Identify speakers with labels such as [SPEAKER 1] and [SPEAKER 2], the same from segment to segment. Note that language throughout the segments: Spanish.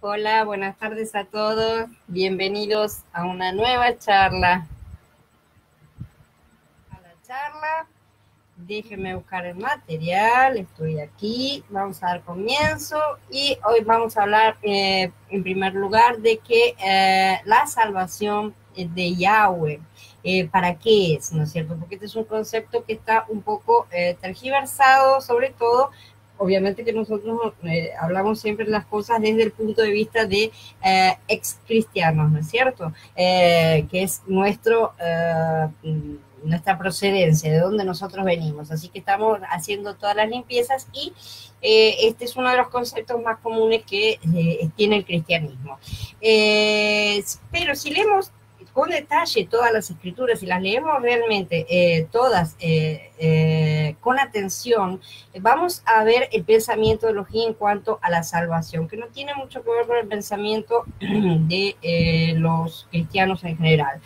[SPEAKER 1] Hola, buenas tardes a todos. Bienvenidos a una nueva charla. Déjenme buscar el material. Estoy aquí. Vamos a dar comienzo. Y hoy vamos a hablar, en primer lugar, de que la salvación de Yahweh. ¿Para qué es? ¿No es cierto? Porque este es un concepto que está un poco tergiversado, sobre todo. Obviamente que nosotros hablamos siempre las cosas desde el punto de vista de ex cristianos, ¿no es cierto? Que es nuestra procedencia, de donde nosotros venimos. Así que estamos haciendo todas las limpiezas y este es uno de los conceptos más comunes que tiene el cristianismo. Pero si leemos con detalle todas las escrituras y las leemos realmente todas con atención, vamos a ver el pensamiento de Elohim en cuanto a la salvación, que no tiene mucho que ver con el pensamiento de los cristianos en general.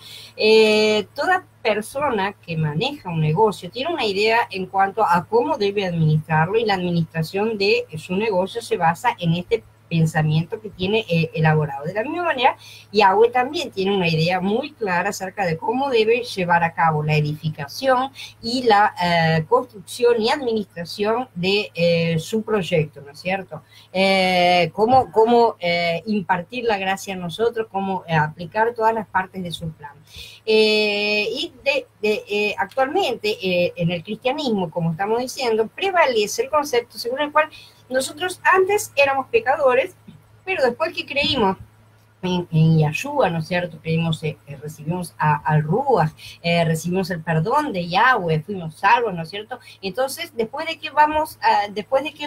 [SPEAKER 1] Toda persona que maneja un negocio tiene una idea en cuanto a cómo debe administrarlo, y la administración de su negocio se basa en este pensamiento que tiene elaborado. De la misma manera, Yahweh también tiene una idea muy clara acerca de cómo debe llevar a cabo la edificación y la construcción y administración de su proyecto, ¿no es cierto? Cómo impartir la gracia a nosotros, cómo aplicar todas las partes de su plan. Actualmente en el cristianismo, como estamos diciendo, prevalece el concepto según el cual nosotros antes éramos pecadores, pero después que creímos en Yahshua, ¿no es cierto? Recibimos al Ruach, recibimos el perdón de Yahweh, fuimos salvos, ¿no es cierto? Entonces, después de que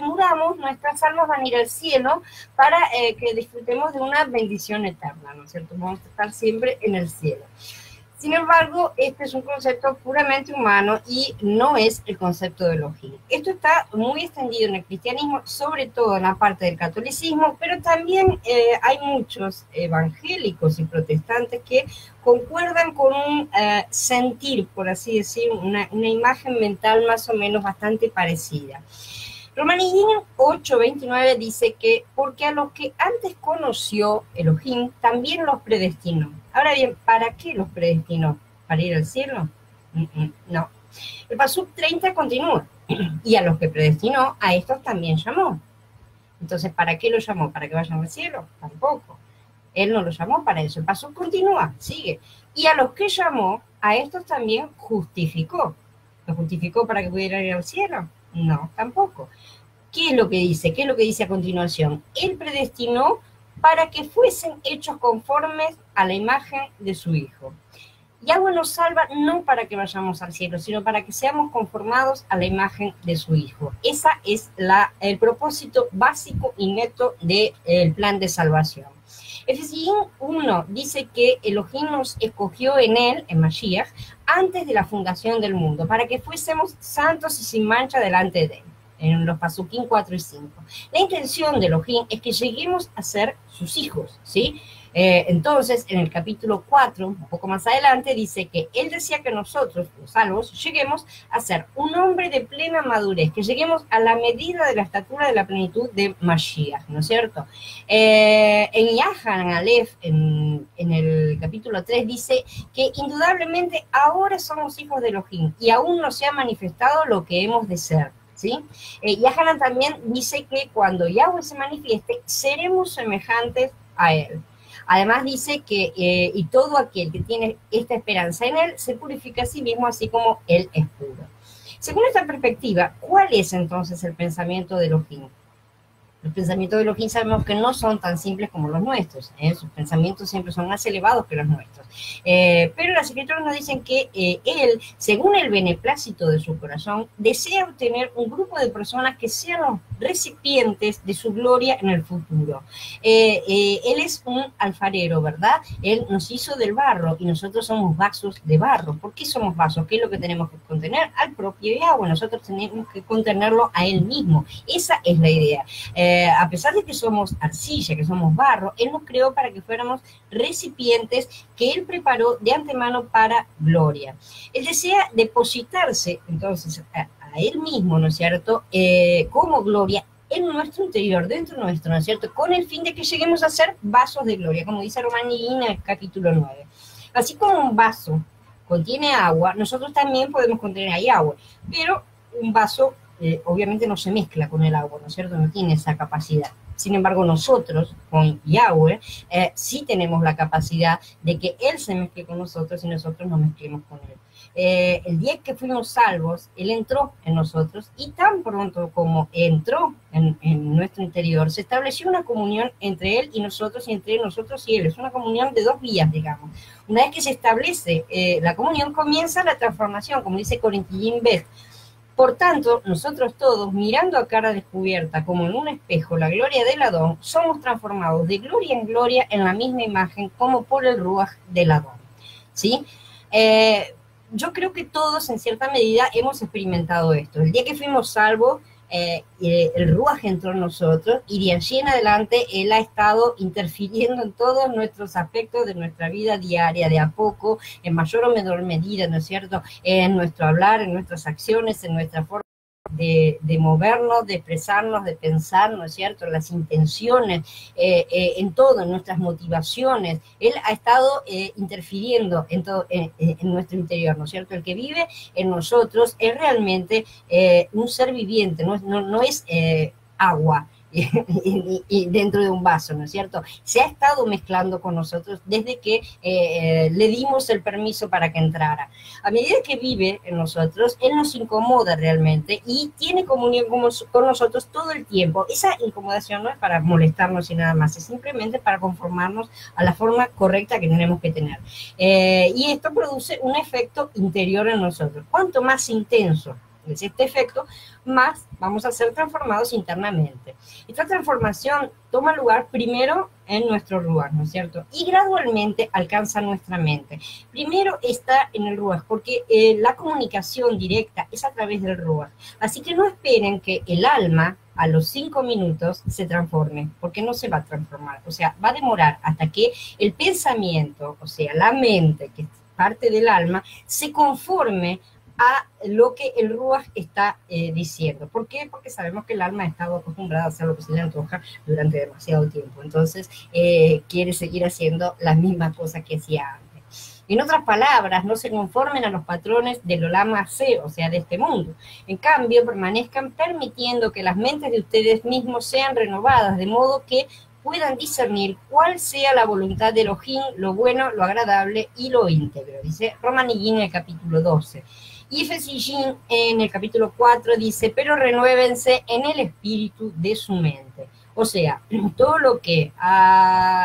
[SPEAKER 1] muramos, nuestras almas van a ir al cielo para que disfrutemos de una bendición eterna, ¿no es cierto? Vamos a estar siempre en el cielo. Sin embargo, este es un concepto puramente humano y no es el concepto de Elohim. Esto está muy extendido en el cristianismo, sobre todo en la parte del catolicismo, pero también hay muchos evangélicos y protestantes que concuerdan con un sentir, por así decir, una imagen mental más o menos bastante parecida. Romanín 8:29 dice que porque a los que antes conoció Elohim, también los predestinó. Ahora bien, ¿para qué los predestinó? ¿Para ir al cielo? No. El pasuk 30 continúa. Y a los que predestinó, a estos también llamó. Entonces, ¿para qué los llamó? ¿Para que vayan al cielo? Tampoco. Él no los llamó para eso. El pasuk continúa, sigue. Y a los que llamó, a estos también justificó. ¿Los justificó para que pudieran ir al cielo? No, tampoco. ¿Qué es lo que dice? ¿Qué es lo que dice a continuación? Él predestinó para que fuesen hechos conformes a la imagen de su Hijo. Yahweh nos salva no para que vayamos al cielo, sino para que seamos conformados a la imagen de su Hijo. Ese es el propósito básico y neto del plan de salvación. Efesios 1 dice que Elohim nos escogió en él, en Mashiach, antes de la fundación del mundo, para que fuésemos santos y sin mancha delante de él, en los Pasukim 4 y 5. La intención de Elohim es que lleguemos a ser sus hijos, ¿sí? Entonces, en el capítulo 4, un poco más adelante, dice que él decía que nosotros, los salvos, lleguemos a ser un hombre de plena madurez, que lleguemos a la medida de la estatura de la plenitud de Mashiach, ¿no es cierto? En Yahan Aleph, en el capítulo 3, dice que indudablemente ahora somos hijos de Elohim y aún no se ha manifestado lo que hemos de ser. ¿Sí? Yahanan también dice que cuando Yahweh se manifieste, seremos semejantes a él. Además dice que y todo aquel que tiene esta esperanza en él se purifica a sí mismo, así como él es puro. Según esta perspectiva, ¿cuál es entonces el pensamiento de Elohim? Los pensamientos de Elohim sabemos que no son tan simples como los nuestros, sus pensamientos siempre son más elevados que los nuestros. Pero las escrituras nos dicen que él, según el beneplácito de su corazón, desea obtener un grupo de personas que sean los recipientes de su gloria en el futuro. Él es un alfarero, ¿verdad? Él nos hizo del barro y nosotros somos vasos de barro. ¿Por qué somos vasos? ¿Qué es lo que tenemos que contener? Al propio Yahweh. Nosotros tenemos que contenerlo a él mismo. Esa es la idea. A pesar de que somos arcilla, que somos barro, él nos creó para que fuéramos recipientes que él preparó de antemano para gloria. Él desea depositarse, entonces, a él mismo, ¿no es cierto?, como gloria en nuestro interior, dentro nuestro, ¿no es cierto? Con el fin de que lleguemos a ser vasos de gloria, como dice Romanini en el capítulo 9. Así como un vaso contiene agua, nosotros también podemos contener ahí agua, pero un vaso obviamente no se mezcla con el agua, ¿no es cierto? No tiene esa capacidad. Sin embargo, nosotros, con Yahweh, sí tenemos la capacidad de que Él se mezcle con nosotros y nosotros nos mezclemos con Él. El día que fuimos salvos, Él entró en nosotros y tan pronto como entró en nuestro interior, se estableció una comunión entre Él y nosotros y entre nosotros y Él. Es una comunión de dos vías, digamos. Una vez que se establece la comunión, comienza la transformación, como dice Corinthiyim Beth. Por tanto, nosotros todos, mirando a cara descubierta, como en un espejo, la gloria del Adón, somos transformados de gloria en gloria en la misma imagen, como por el Ruaj del Adón. ¿Sí? Yo creo que todos, en cierta medida, hemos experimentado esto. El día que fuimos salvos, el Ruaj entró en nosotros y de allí en adelante Él ha estado interfiriendo en todos nuestros aspectos de nuestra vida diaria, de a poco, en mayor o menor medida, ¿no es cierto? En nuestro hablar, en nuestras acciones, en nuestra forma de movernos, de expresarnos, de pensar, ¿no es cierto? Las intenciones, en todo, en nuestras motivaciones. Él ha estado interfiriendo en todo, en nuestro interior, ¿no es cierto? El que vive en nosotros es realmente un ser viviente, no es agua. Y dentro de un vaso, ¿no es cierto? Se ha estado mezclando con nosotros desde que le dimos el permiso para que entrara. A medida que vive en nosotros, Él nos incomoda realmente y tiene comunión con nosotros todo el tiempo. Esa incomodación no es para molestarnos y nada más, es simplemente para conformarnos a la forma correcta que tenemos que tener. Y esto produce un efecto interior en nosotros. Cuanto más intenso es este efecto, más vamos a ser transformados internamente. Esta transformación toma lugar primero en nuestro Ruaj, ¿no es cierto? Y gradualmente alcanza nuestra mente. Primero está en el Ruaj, porque la comunicación directa es a través del Ruaj. Así que no esperen que el alma a los 5 minutos se transforme, porque no se va a transformar. O sea, va a demorar hasta que el pensamiento, o sea, la mente, que es parte del alma, se conforme a lo que el Ruaj está diciendo. ¿Por qué? Porque sabemos que el alma ha estado acostumbrada a hacer lo que se le antoja durante demasiado tiempo. Entonces, quiere seguir haciendo las mismas cosas que hacía antes. En otras palabras, no se conformen a los patrones del Olam Hazé, o sea, de este mundo. En cambio, permanezcan permitiendo que las mentes de ustedes mismos sean renovadas, de modo que puedan discernir cuál sea la voluntad de Elohim, lo bueno, lo agradable y lo íntegro. Dice Romanillín en el capítulo 12. Y Efesiyín en el capítulo 4 dice, pero renuévense en el espíritu de su mente. O sea, todo lo que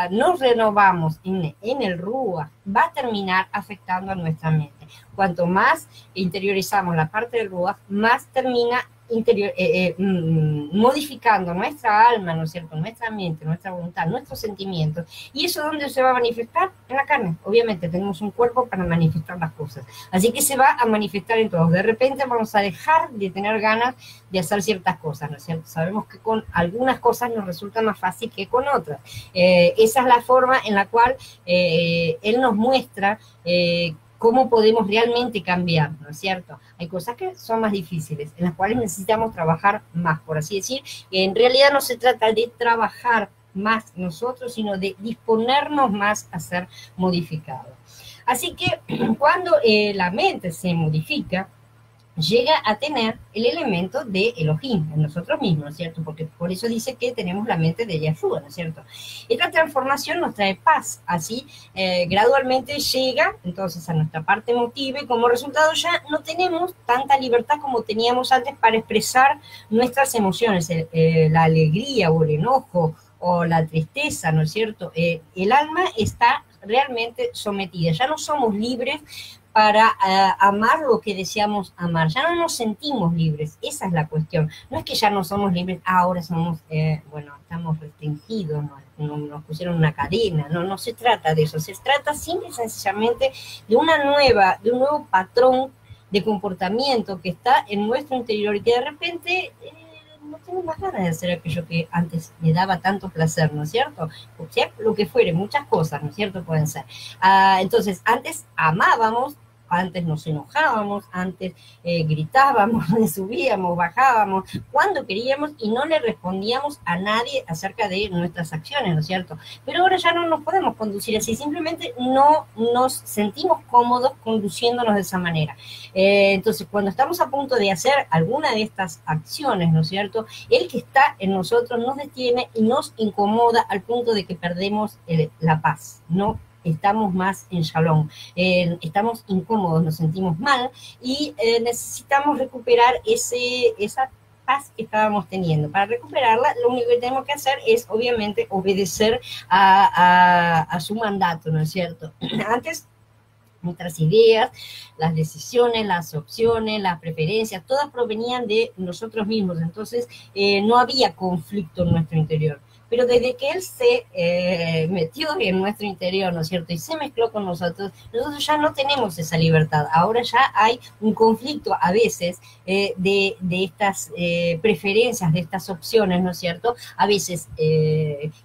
[SPEAKER 1] nos renovamos en el Ruaj va a terminar afectando a nuestra mente. Cuanto más interiorizamos la parte del Ruaj, más termina modificando nuestra alma, ¿no es cierto?, nuestra mente, nuestra voluntad, nuestros sentimientos. ¿Y eso dónde se va a manifestar? En la carne. Obviamente tenemos un cuerpo para manifestar las cosas. Así que se va a manifestar en todos. De repente vamos a dejar de tener ganas de hacer ciertas cosas, ¿no es cierto? Sabemos que con algunas cosas nos resulta más fácil que con otras. Esa es la forma en la cual Él nos muestra cómo podemos realmente cambiar, ¿no es cierto? Hay cosas que son más difíciles, en las cuales necesitamos trabajar más, por así decir. En realidad no se trata de trabajar más nosotros, sino de disponernos más a ser modificados. Así que cuando la mente se modifica, llega a tener el elemento de Elohim en nosotros mismos, ¿no es cierto? Porque por eso dice que tenemos la mente de Yeshua, ¿no es cierto? Esta transformación nos trae paz, así gradualmente llega entonces a nuestra parte emotiva y como resultado ya no tenemos tanta libertad como teníamos antes para expresar nuestras emociones, la alegría o el enojo o la tristeza, ¿no es cierto? El alma está realmente sometida, ya no somos libres para amar lo que deseamos amar. Ya no nos sentimos libres, esa es la cuestión. No es que ya no somos libres, ahora somos, estamos restringidos, nos pusieron una cadena, no se trata de eso, se trata simple y sencillamente de un nuevo patrón de comportamiento que está en nuestro interior y que de repente no tengo más ganas de hacer aquello que antes me daba tanto placer, ¿no es cierto? O sea, lo que fuere, muchas cosas, ¿no es cierto? Pueden ser. Entonces, antes amábamos antes nos enojábamos, antes gritábamos, subíamos, bajábamos, cuando queríamos y no le respondíamos a nadie acerca de nuestras acciones, ¿no es cierto? Pero ahora ya no nos podemos conducir así, simplemente no nos sentimos cómodos conduciéndonos de esa manera. Entonces, cuando estamos a punto de hacer alguna de estas acciones, ¿no es cierto?, el que está en nosotros nos detiene y nos incomoda al punto de que perdemos la paz, ¿no? Estamos más en shalom, estamos incómodos, nos sentimos mal y necesitamos recuperar esa paz que estábamos teniendo. Para recuperarla, lo único que tenemos que hacer es, obviamente, obedecer a su mandato, ¿no es cierto? Antes, nuestras ideas, las decisiones, las opciones, las preferencias, todas provenían de nosotros mismos, entonces no había conflicto en nuestro interior. Pero desde que él se metió en nuestro interior, ¿no es cierto?, y se mezcló con nosotros ya no tenemos esa libertad. Ahora ya hay un conflicto a veces de estas preferencias, de estas opciones, ¿no es cierto? A veces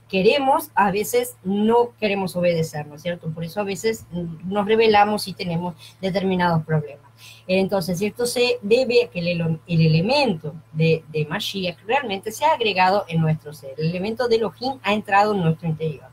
[SPEAKER 1] queremos, a veces no queremos obedecer, ¿no es cierto? Por eso a veces nos rebelamos y tenemos determinados problemas. Entonces, esto se debe a que el elemento de Mashiach realmente se ha agregado en nuestro ser. El elemento de Elohim ha entrado en nuestro interior.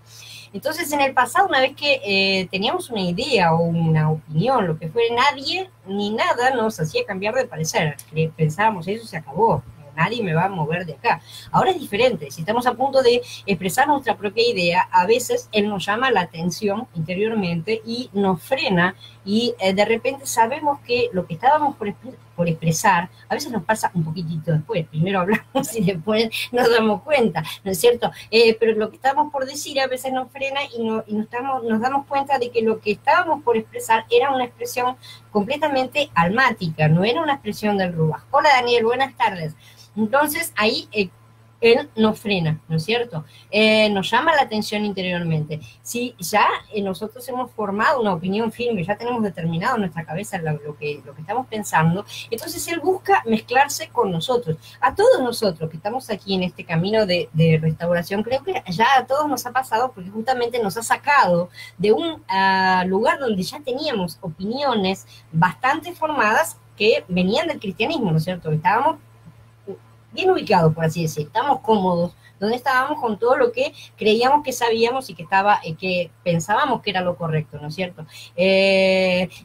[SPEAKER 1] Entonces, en el pasado, una vez que teníamos una idea o una opinión, lo que fuera, nadie ni nada nos hacía cambiar de parecer. Pensábamos, eso se acabó, nadie me va a mover de acá. Ahora es diferente, si estamos a punto de expresar nuestra propia idea, a veces él nos llama la atención interiormente y nos frena y de repente sabemos que lo que estábamos por expresar, a veces nos pasa un poquitito después, primero hablamos y después nos damos cuenta, ¿no es cierto? Pero lo que estábamos por decir a veces nos frena y nos damos cuenta de que lo que estábamos por expresar era una expresión completamente almática, no era una expresión del Ruach. Hola Daniel, buenas tardes. Entonces ahí él nos frena, ¿no es cierto? Nos llama la atención interiormente. Si ya nosotros hemos formado una opinión firme, ya tenemos determinado en nuestra cabeza lo que estamos pensando, entonces él busca mezclarse con nosotros. A todos nosotros que estamos aquí en este camino de restauración, creo que ya a todos nos ha pasado porque justamente nos ha sacado de un lugar donde ya teníamos opiniones bastante formadas que venían del cristianismo, ¿no es cierto? Estábamos bien ubicados, por así decir, estamos cómodos, donde estábamos con todo lo que creíamos que sabíamos y que pensábamos que era lo correcto, ¿no es cierto?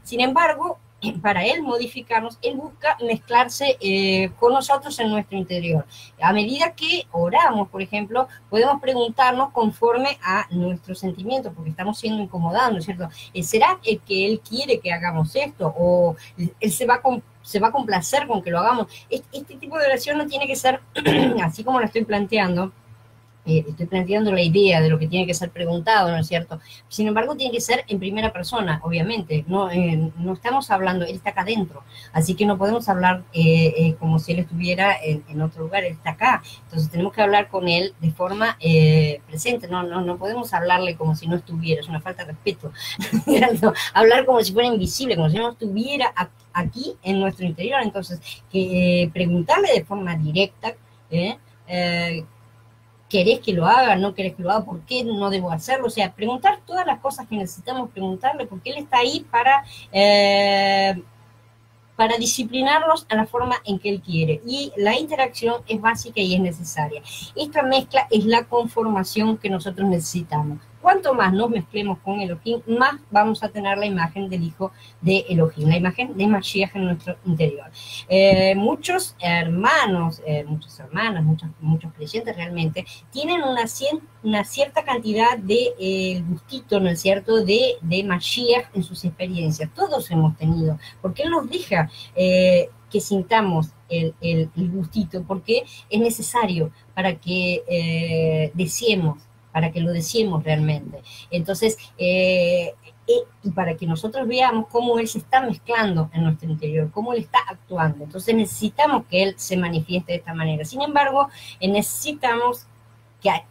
[SPEAKER 1] Sin embargo, para él modificarnos, él busca mezclarse con nosotros en nuestro interior. A medida que oramos, por ejemplo, podemos preguntarnos conforme a nuestros sentimientos, porque estamos siendo incomodados, ¿no es cierto? ¿Será que él quiere que hagamos esto? ¿O él se va a complacer con que lo hagamos? Este tipo de oración no tiene que ser así como lo estoy planteando. Estoy planteando la idea de lo que tiene que ser preguntado, ¿no es cierto? Sin embargo, tiene que ser en primera persona, obviamente. No estamos hablando, él está acá adentro, así que no podemos hablar como si él estuviera en otro lugar, él está acá. Entonces tenemos que hablar con él de forma presente, no podemos hablarle como si no estuviera, es una falta de respeto. Hablar como si fuera invisible, como si no estuviera aquí en nuestro interior. Entonces, preguntarle de forma directa, ¿querés que lo haga? ¿No querés que lo haga? ¿Por qué no debo hacerlo? O sea, preguntar todas las cosas que necesitamos preguntarle, porque él está ahí para disciplinarnos a la forma en que él quiere. Y la interacción es básica y es necesaria. Esta mezcla es la conformación que nosotros necesitamos. Cuanto más nos mezclemos con Elohim, más vamos a tener la imagen del Hijo de Elohim, la imagen de Mashiach en nuestro interior. Muchos hermanos, muchas hermanas, muchos creyentes realmente, tienen una cierta cantidad de gustito, ¿no es cierto?, de Mashiach en sus experiencias. Todos hemos tenido, porque Él nos deja que sintamos el gustito, porque es necesario para que deseemos, para que lo deseemos realmente. Entonces, y para que nosotros veamos cómo Él se está mezclando en nuestro interior, cómo Él está actuando. Entonces necesitamos que Él se manifieste de esta manera. Sin embargo, necesitamos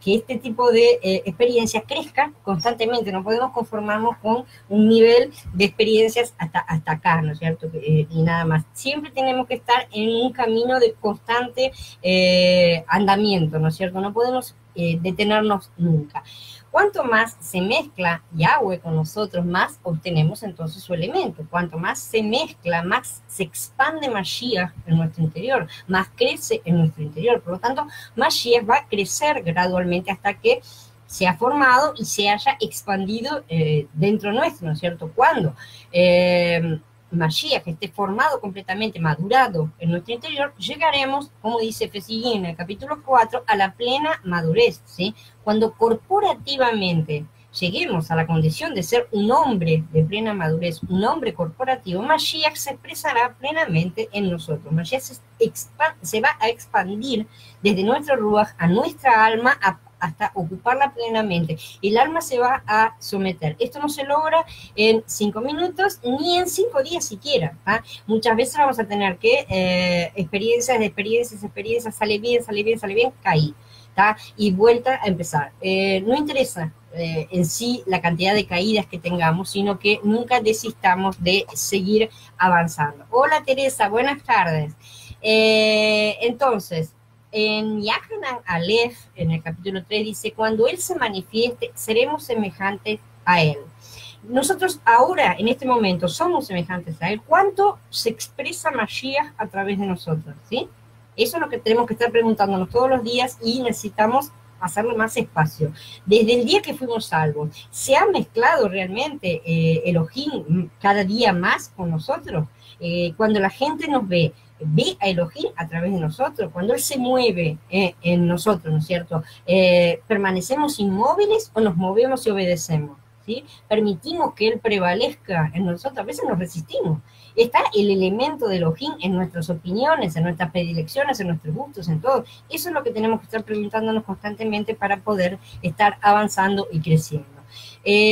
[SPEAKER 1] que este tipo de experiencia crezca constantemente. No podemos conformarnos con un nivel de experiencias hasta acá, ¿no es cierto? Y nada más. Siempre tenemos que estar en un camino de constante andamiento, ¿no es cierto? No podemos detenernos nunca. Cuanto más se mezcla Yahweh con nosotros, más obtenemos entonces su elemento. Cuanto más se mezcla, más se expande Mashiach en nuestro interior, más crece en nuestro interior. Por lo tanto, Mashiach va a crecer gradualmente hasta que se ha formado y se haya expandido dentro nuestro, ¿no es cierto? Cuando Mashiach esté formado completamente, madurado en nuestro interior, llegaremos, como dice Efesios en el capítulo 4, a la plena madurez, ¿sí? Cuando corporativamente lleguemos a la condición de ser un hombre de plena madurez, un hombre corporativo, Mashiach se expresará plenamente en nosotros. Mashiach se va a expandir desde nuestro ruach a nuestra alma hasta ocuparla plenamente. El alma se va a someter. Esto no se logra en 5 minutos ni en 5 días siquiera. ¿Ah? Muchas veces vamos a tener que experiencias, sale bien, caí. ¿Tá? Y vuelta a empezar. No interesa en sí la cantidad de caídas que tengamos, sino que nunca desistamos de seguir avanzando. Hola Teresa, buenas tardes. Entonces, en Yahanan Aleph, en el capítulo 3, dice, cuando Él se manifieste, seremos semejantes a Él. Nosotros ahora, en este momento, somos semejantes a Él. ¿Cuánto se expresa Mashiach a través de nosotros? ¿Sí? Eso es lo que tenemos que estar preguntándonos todos los días y necesitamos hacerle más espacio. Desde el día que fuimos salvos, ¿se ha mezclado realmente Elohim cada día más con nosotros? Cuando la gente nos ve a Elohim a través de nosotros, cuando Él se mueve en nosotros, ¿no es cierto? ¿Permanecemos inmóviles o nos movemos y obedecemos? ¿Sí? Permitimos que Él prevalezca en nosotros, a veces nos resistimos. Está el elemento de Elohim en nuestras opiniones, en nuestras predilecciones, en nuestros gustos, en todo. Eso es lo que tenemos que estar preguntándonos constantemente para poder estar avanzando y creciendo.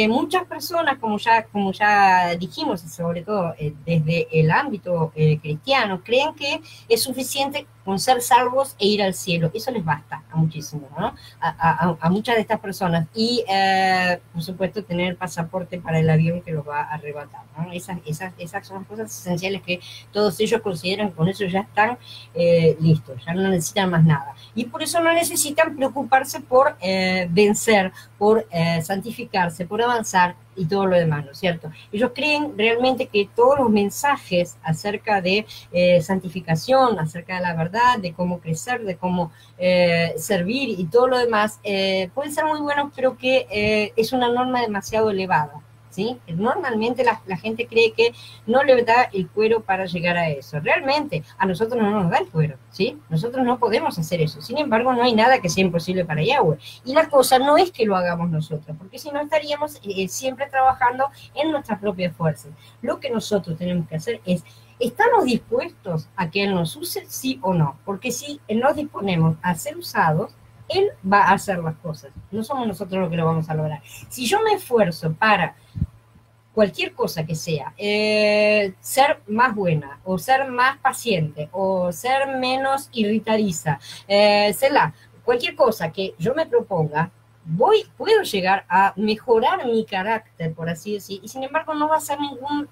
[SPEAKER 1] Muchas personas, como ya dijimos, sobre todo desde el ámbito cristiano, creen que es suficiente con ser salvos e ir al cielo. Eso les basta a muchísimos, ¿no? A muchas de estas personas. Y, por supuesto, tener pasaporte para el avión que los va a arrebatar, ¿no? Esas son las cosas esenciales que todos ellos consideran que con eso ya están listos, ya no necesitan más nada. Y por eso no necesitan preocuparse por vencer, por santificarse, por avanzar y todo lo demás, ¿no es cierto? Ellos creen realmente que todos los mensajes acerca de santificación, acerca de la verdad, de cómo crecer, de cómo servir y todo lo demás, pueden ser muy buenos, pero que es una norma demasiado elevada. ¿Sí? Normalmente la gente cree que no le da el cuero para llegar a eso. Realmente, a nosotros no nos da el cuero, ¿sí? Nosotros no podemos hacer eso. Sin embargo, no hay nada que sea imposible para Yahweh. Y la cosa no es que lo hagamos nosotros, porque si no estaríamos siempre trabajando en nuestras propias fuerzas. Lo que nosotros tenemos que hacer es, ¿estamos dispuestos a que Él nos use, sí o no? Porque si nos disponemos a ser usados, Él va a hacer las cosas. No somos nosotros los que lo vamos a lograr. Si yo me esfuerzo para cualquier cosa que sea, ser más buena, o ser más paciente, o ser menos irritadiza, cualquier cosa que yo me proponga, puedo llegar a mejorar mi carácter, por así decir, y sin embargo no va a ser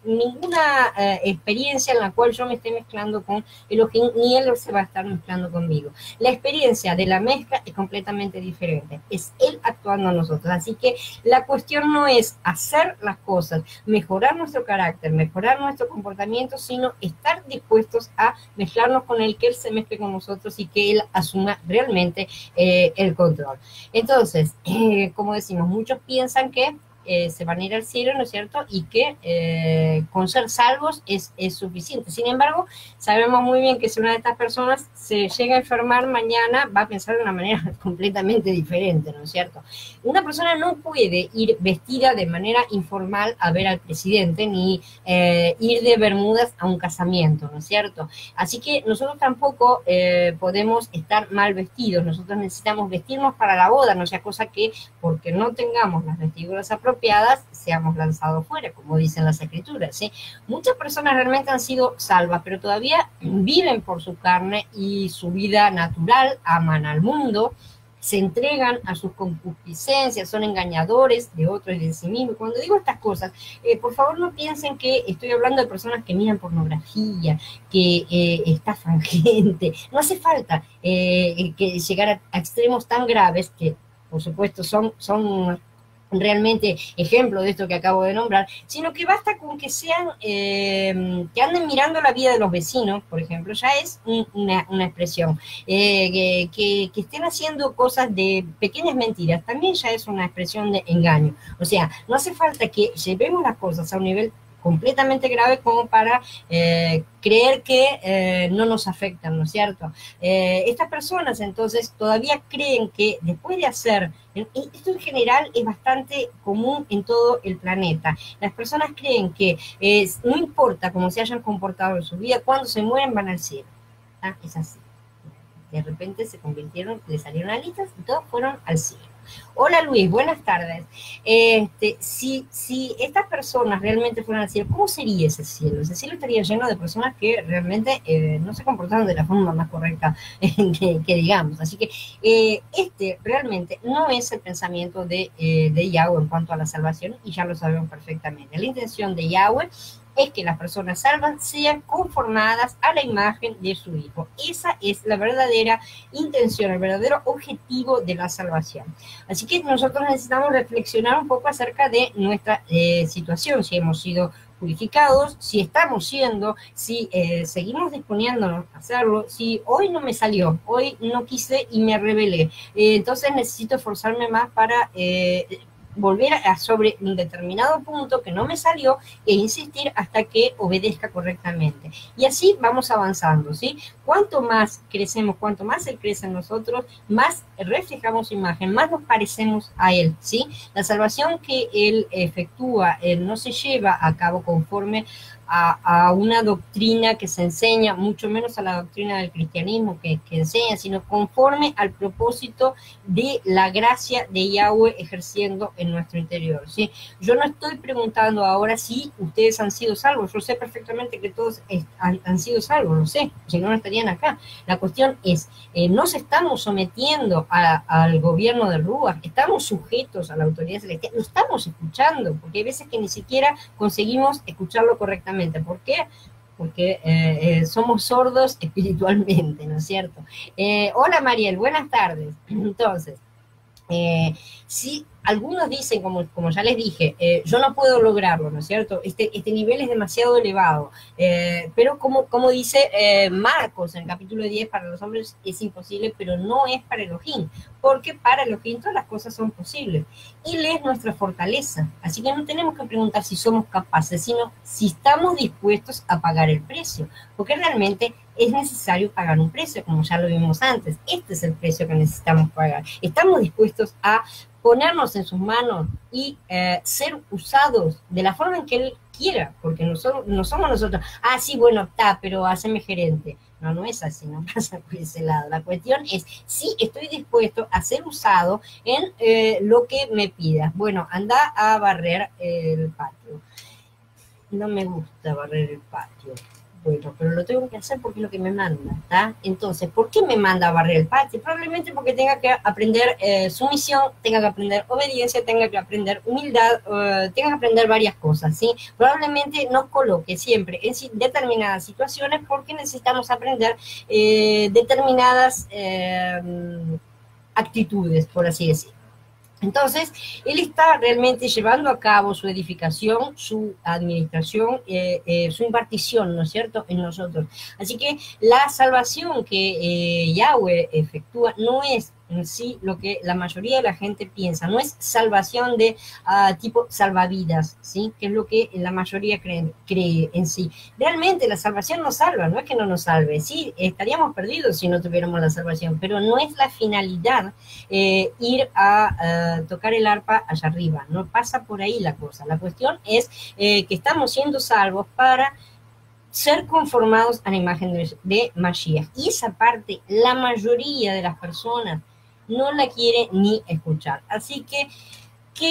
[SPEAKER 1] ninguna experiencia en la cual yo me esté mezclando con Elohim, ni Él se va a estar mezclando conmigo. La experiencia de la mezcla es completamente diferente, es Él actuando a nosotros, así que la cuestión no es hacer las cosas, mejorar nuestro carácter, mejorar nuestro comportamiento, sino estar dispuestos a mezclarnos con Él, que Él se mezcle con nosotros y que Él asuma realmente el control. Entonces, como decimos, muchos piensan que se van a ir al cielo, ¿no es cierto? Y que con ser salvos es suficiente. Sin embargo, sabemos muy bien que si una de estas personas se llega a enfermar mañana, va a pensar de una manera completamente diferente, ¿no es cierto? Una persona no puede ir vestida de manera informal a ver al presidente, ni ir de bermudas a un casamiento, ¿no es cierto? Así que nosotros tampoco podemos estar mal vestidos. Nosotros necesitamos vestirnos para la boda, no sea cosa que porque no tengamos las vestiduras apropiadas, seamos lanzados fuera, como dicen las escrituras, ¿sí? Muchas personas realmente han sido salvas, pero todavía viven por su carne y su vida natural, aman al mundo, se entregan a sus concupiscencias, son engañadores de otros y de sí mismos. Cuando digo estas cosas, por favor no piensen que estoy hablando de personas que miran pornografía, que estafan gente. No hace falta que llegar a extremos tan graves que, por supuesto, son realmente ejemplo de esto que acabo de nombrar, sino que basta con que sean, que anden mirando la vida de los vecinos, por ejemplo, ya es una expresión. Que estén haciendo cosas de pequeñas mentiras, también ya es una expresión de engaño. O sea, no hace falta que llevemos las cosas a un nivel completamente grave como para creer que no nos afectan, ¿no es cierto? Estas personas entonces todavía creen que después de hacer, esto en general es bastante común en todo el planeta, las personas creen que no importa cómo se hayan comportado en su vida, cuando se mueren van al cielo. ¿Ah? Es así. De repente se convirtieron, le salieron alitas y todos fueron al cielo. Hola Luis, buenas tardes. Si estas personas realmente fueran al cielo, ¿cómo sería ese cielo? Ese cielo estaría lleno de personas que realmente no se comportaron de la forma más correcta que digamos. Así que este realmente no es el pensamiento de Yahweh en cuanto a la salvación, y ya lo sabemos perfectamente. La intención de Yahweh es que las personas salvas sean conformadas a la imagen de su Hijo. Esa es la verdadera intención, el verdadero objetivo de la salvación. Así que nosotros necesitamos reflexionar un poco acerca de nuestra situación, si hemos sido purificados, si estamos siendo, si seguimos disponiéndonos a hacerlo, si hoy no me salió, hoy no quise y me rebelé, entonces necesito esforzarme más para volver a sobre un determinado punto que no me salió e insistir hasta que obedezca correctamente. Y así vamos avanzando, ¿sí? Cuanto más crecemos, cuanto más Él crece en nosotros, más reflejamos su imagen, más nos parecemos a Él, ¿sí? La salvación que Él efectúa, Él no se lleva a cabo conforme a una doctrina que se enseña, mucho menos a la doctrina del cristianismo que enseña, sino conforme al propósito de la gracia de Yahweh ejerciendo en nuestro interior, ¿sí? Yo no estoy preguntando ahora si ustedes han sido salvos, yo sé perfectamente que todos han sido salvos, lo sé, si no, no estarían acá. La cuestión es, nos estamos sometiendo al gobierno del Ruach, estamos sujetos a la autoridad celestial, lo estamos escuchando, porque hay veces que ni siquiera conseguimos escucharlo correctamente. ¿Por qué? Porque somos sordos espiritualmente, ¿no es cierto? Hola Mariel, buenas tardes. Entonces, sí, algunos dicen, como ya les dije, yo no puedo lograrlo, ¿no es cierto? Este nivel es demasiado elevado, pero como dice Marcos en el capítulo 10, para los hombres es imposible, pero no es para Elohim, porque para Elohim todas las cosas son posibles. Él es nuestra fortaleza, así que no tenemos que preguntar si somos capaces, sino si estamos dispuestos a pagar el precio, porque realmente es necesario pagar un precio, como ya lo vimos antes. Este es el precio que necesitamos pagar. Estamos dispuestos a ponernos en sus manos y ser usados de la forma en que Él quiera, porque no somos nosotros, sí, bueno, está, pero haceme gerente. No, no es así, no pasa por ese lado. La cuestión es, sí, estoy dispuesto a ser usado en lo que me pidas. Bueno, anda a barrer el patio. No me gusta barrer el patio. Bueno, pero lo tengo que hacer porque es lo que me manda, ¿está? Entonces, ¿por qué me manda a barrer el patio? Probablemente porque tenga que aprender sumisión, tenga que aprender obediencia, tenga que aprender humildad, tenga que aprender varias cosas, ¿sí? Probablemente nos coloque siempre en determinadas situaciones porque necesitamos aprender determinadas actitudes, por así decirlo. Entonces, él está realmente llevando a cabo su edificación, su administración, su impartición, ¿no es cierto?, en nosotros. Así que la salvación que Yahweh efectúa no es en sí lo que la mayoría de la gente piensa, no es salvación de tipo salvavidas, ¿sí?, que es lo que la mayoría cree en sí. Realmente la salvación nos salva, no es que no nos salve, sí, estaríamos perdidos si no tuviéramos la salvación, pero no es la finalidad ir a tocar el arpa allá arriba, no pasa por ahí la cosa. La cuestión es que estamos siendo salvos para ser conformados a la imagen de Mashiach. Y esa parte, la mayoría de las personas no la quiere ni escuchar. Así que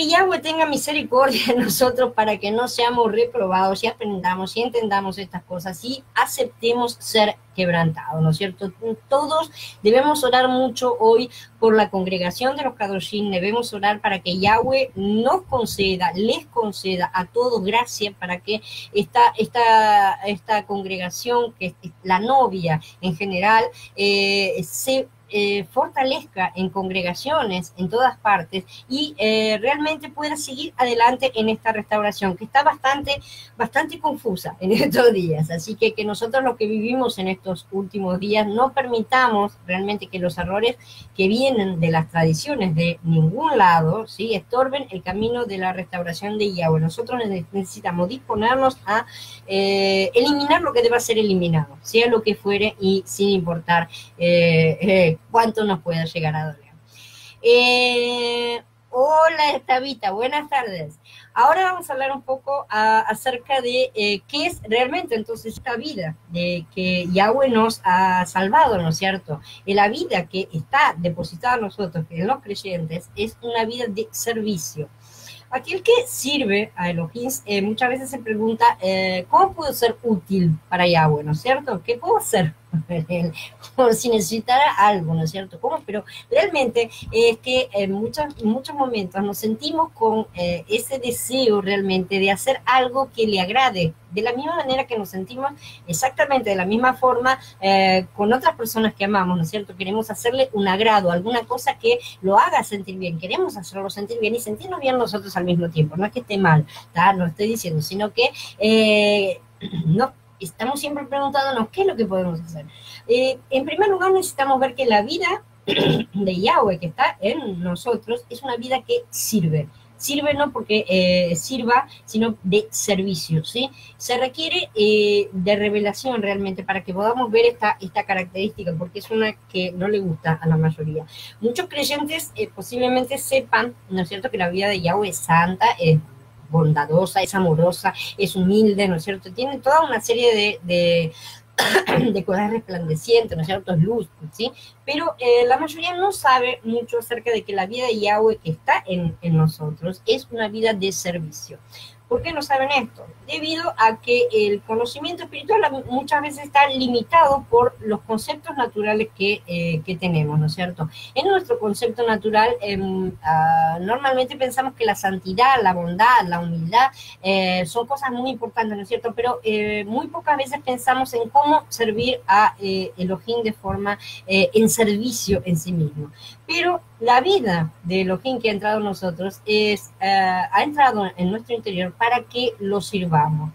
[SPEAKER 1] Yahweh tenga misericordia de nosotros para que no seamos reprobados y aprendamos y entendamos estas cosas y aceptemos ser quebrantados, ¿no es cierto? Todos debemos orar mucho hoy por la congregación de los Kadoshim, debemos orar para que Yahweh nos conceda, les conceda a todos gracia para que esta congregación, que es la novia en general, se fortalezca en congregaciones, en todas partes, y realmente pueda seguir adelante en esta restauración, que está bastante confusa en estos días. Así que nosotros los que vivimos en estos últimos días no permitamos realmente que los errores que vienen de las tradiciones de ningún lado, ¿sí?, estorben el camino de la restauración de Yahweh. Nosotros necesitamos disponernos a eliminar lo que deba ser eliminado, sea lo que fuere y sin importar cuánto nos pueda llegar a doler. Hola, Estavita, buenas tardes. Ahora vamos a hablar un poco acerca de qué es realmente entonces esta vida de que Yahweh nos ha salvado, ¿no es cierto? La vida que está depositada en nosotros, en los creyentes, es una vida de servicio. Aquel que sirve a Elohim muchas veces se pregunta, ¿cómo puedo ser útil para Yahweh, ¿no es cierto? ¿Qué puedo hacer? Como si necesitara algo, ¿no es cierto? ¿Cómo? Pero realmente es que en muchos momentos nos sentimos con ese deseo realmente de hacer algo que le agrade, de la misma manera que nos sentimos exactamente de la misma forma con otras personas que amamos, ¿no es cierto? Queremos hacerle un agrado, alguna cosa que lo haga sentir bien, queremos hacerlo sentir bien y sentirnos bien nosotros al mismo tiempo. No es que esté mal, ¿tá? No estoy diciendo, sino que no estamos siempre preguntándonos qué es lo que podemos hacer. En primer lugar, necesitamos ver que la vida de Yahweh que está en nosotros es una vida que sirve. Sirve no porque sirva, sino de servicio, ¿sí? Se requiere de revelación realmente para que podamos ver esta característica, porque es una que no le gusta a la mayoría. Muchos creyentes posiblemente sepan, ¿no es cierto?, que la vida de Yahweh es santa, es bondadosa, es amorosa, es humilde, ¿no es cierto? Tiene toda una serie de cosas resplandecientes, ¿no es cierto? Es luz, ¿sí? Pero la mayoría no sabe mucho acerca de que la vida de Yahweh que está en nosotros es una vida de servicio. ¿Por qué no saben esto? Debido a que el conocimiento espiritual muchas veces está limitado por los conceptos naturales que tenemos, ¿no es cierto? En nuestro concepto natural, normalmente pensamos que la santidad, la bondad, la humildad son cosas muy importantes, ¿no es cierto? Pero muy pocas veces pensamos en cómo servir a Elohim de forma en servicio en sí mismo. Pero la vida de Elohim que ha entrado en nosotros ha entrado en nuestro interior para que lo sirvamos.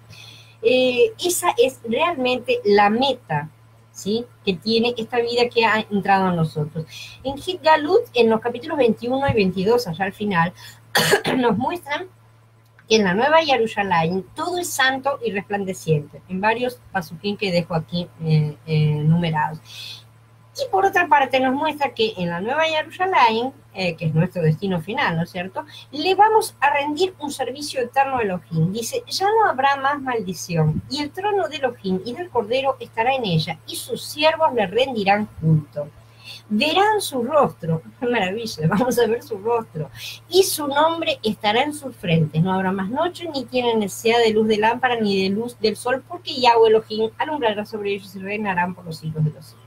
[SPEAKER 1] Esa es realmente la meta, ¿sí?, que tiene esta vida que ha entrado en nosotros. En Hit Galut, en los capítulos 21 y 22, allá al final, nos muestran que en la Nueva Jerusalén todo es santo y resplandeciente, en varios pasuquín que dejo aquí numerados. Y por otra parte nos muestra que en la Nueva Jerusalén, que es nuestro destino final, ¿no es cierto?, le vamos a rendir un servicio eterno a Elohim. Dice, ya no habrá más maldición, y el trono de Elohim y del Cordero estará en ella, y sus siervos le rendirán culto. Verán su rostro, maravilla, vamos a ver su rostro, y su nombre estará en sus frentes. No habrá más noche, ni tienen necesidad de luz de lámpara, ni de luz del sol, porque Yahweh Elohim alumbrará sobre ellos y reinarán por los siglos de los siglos.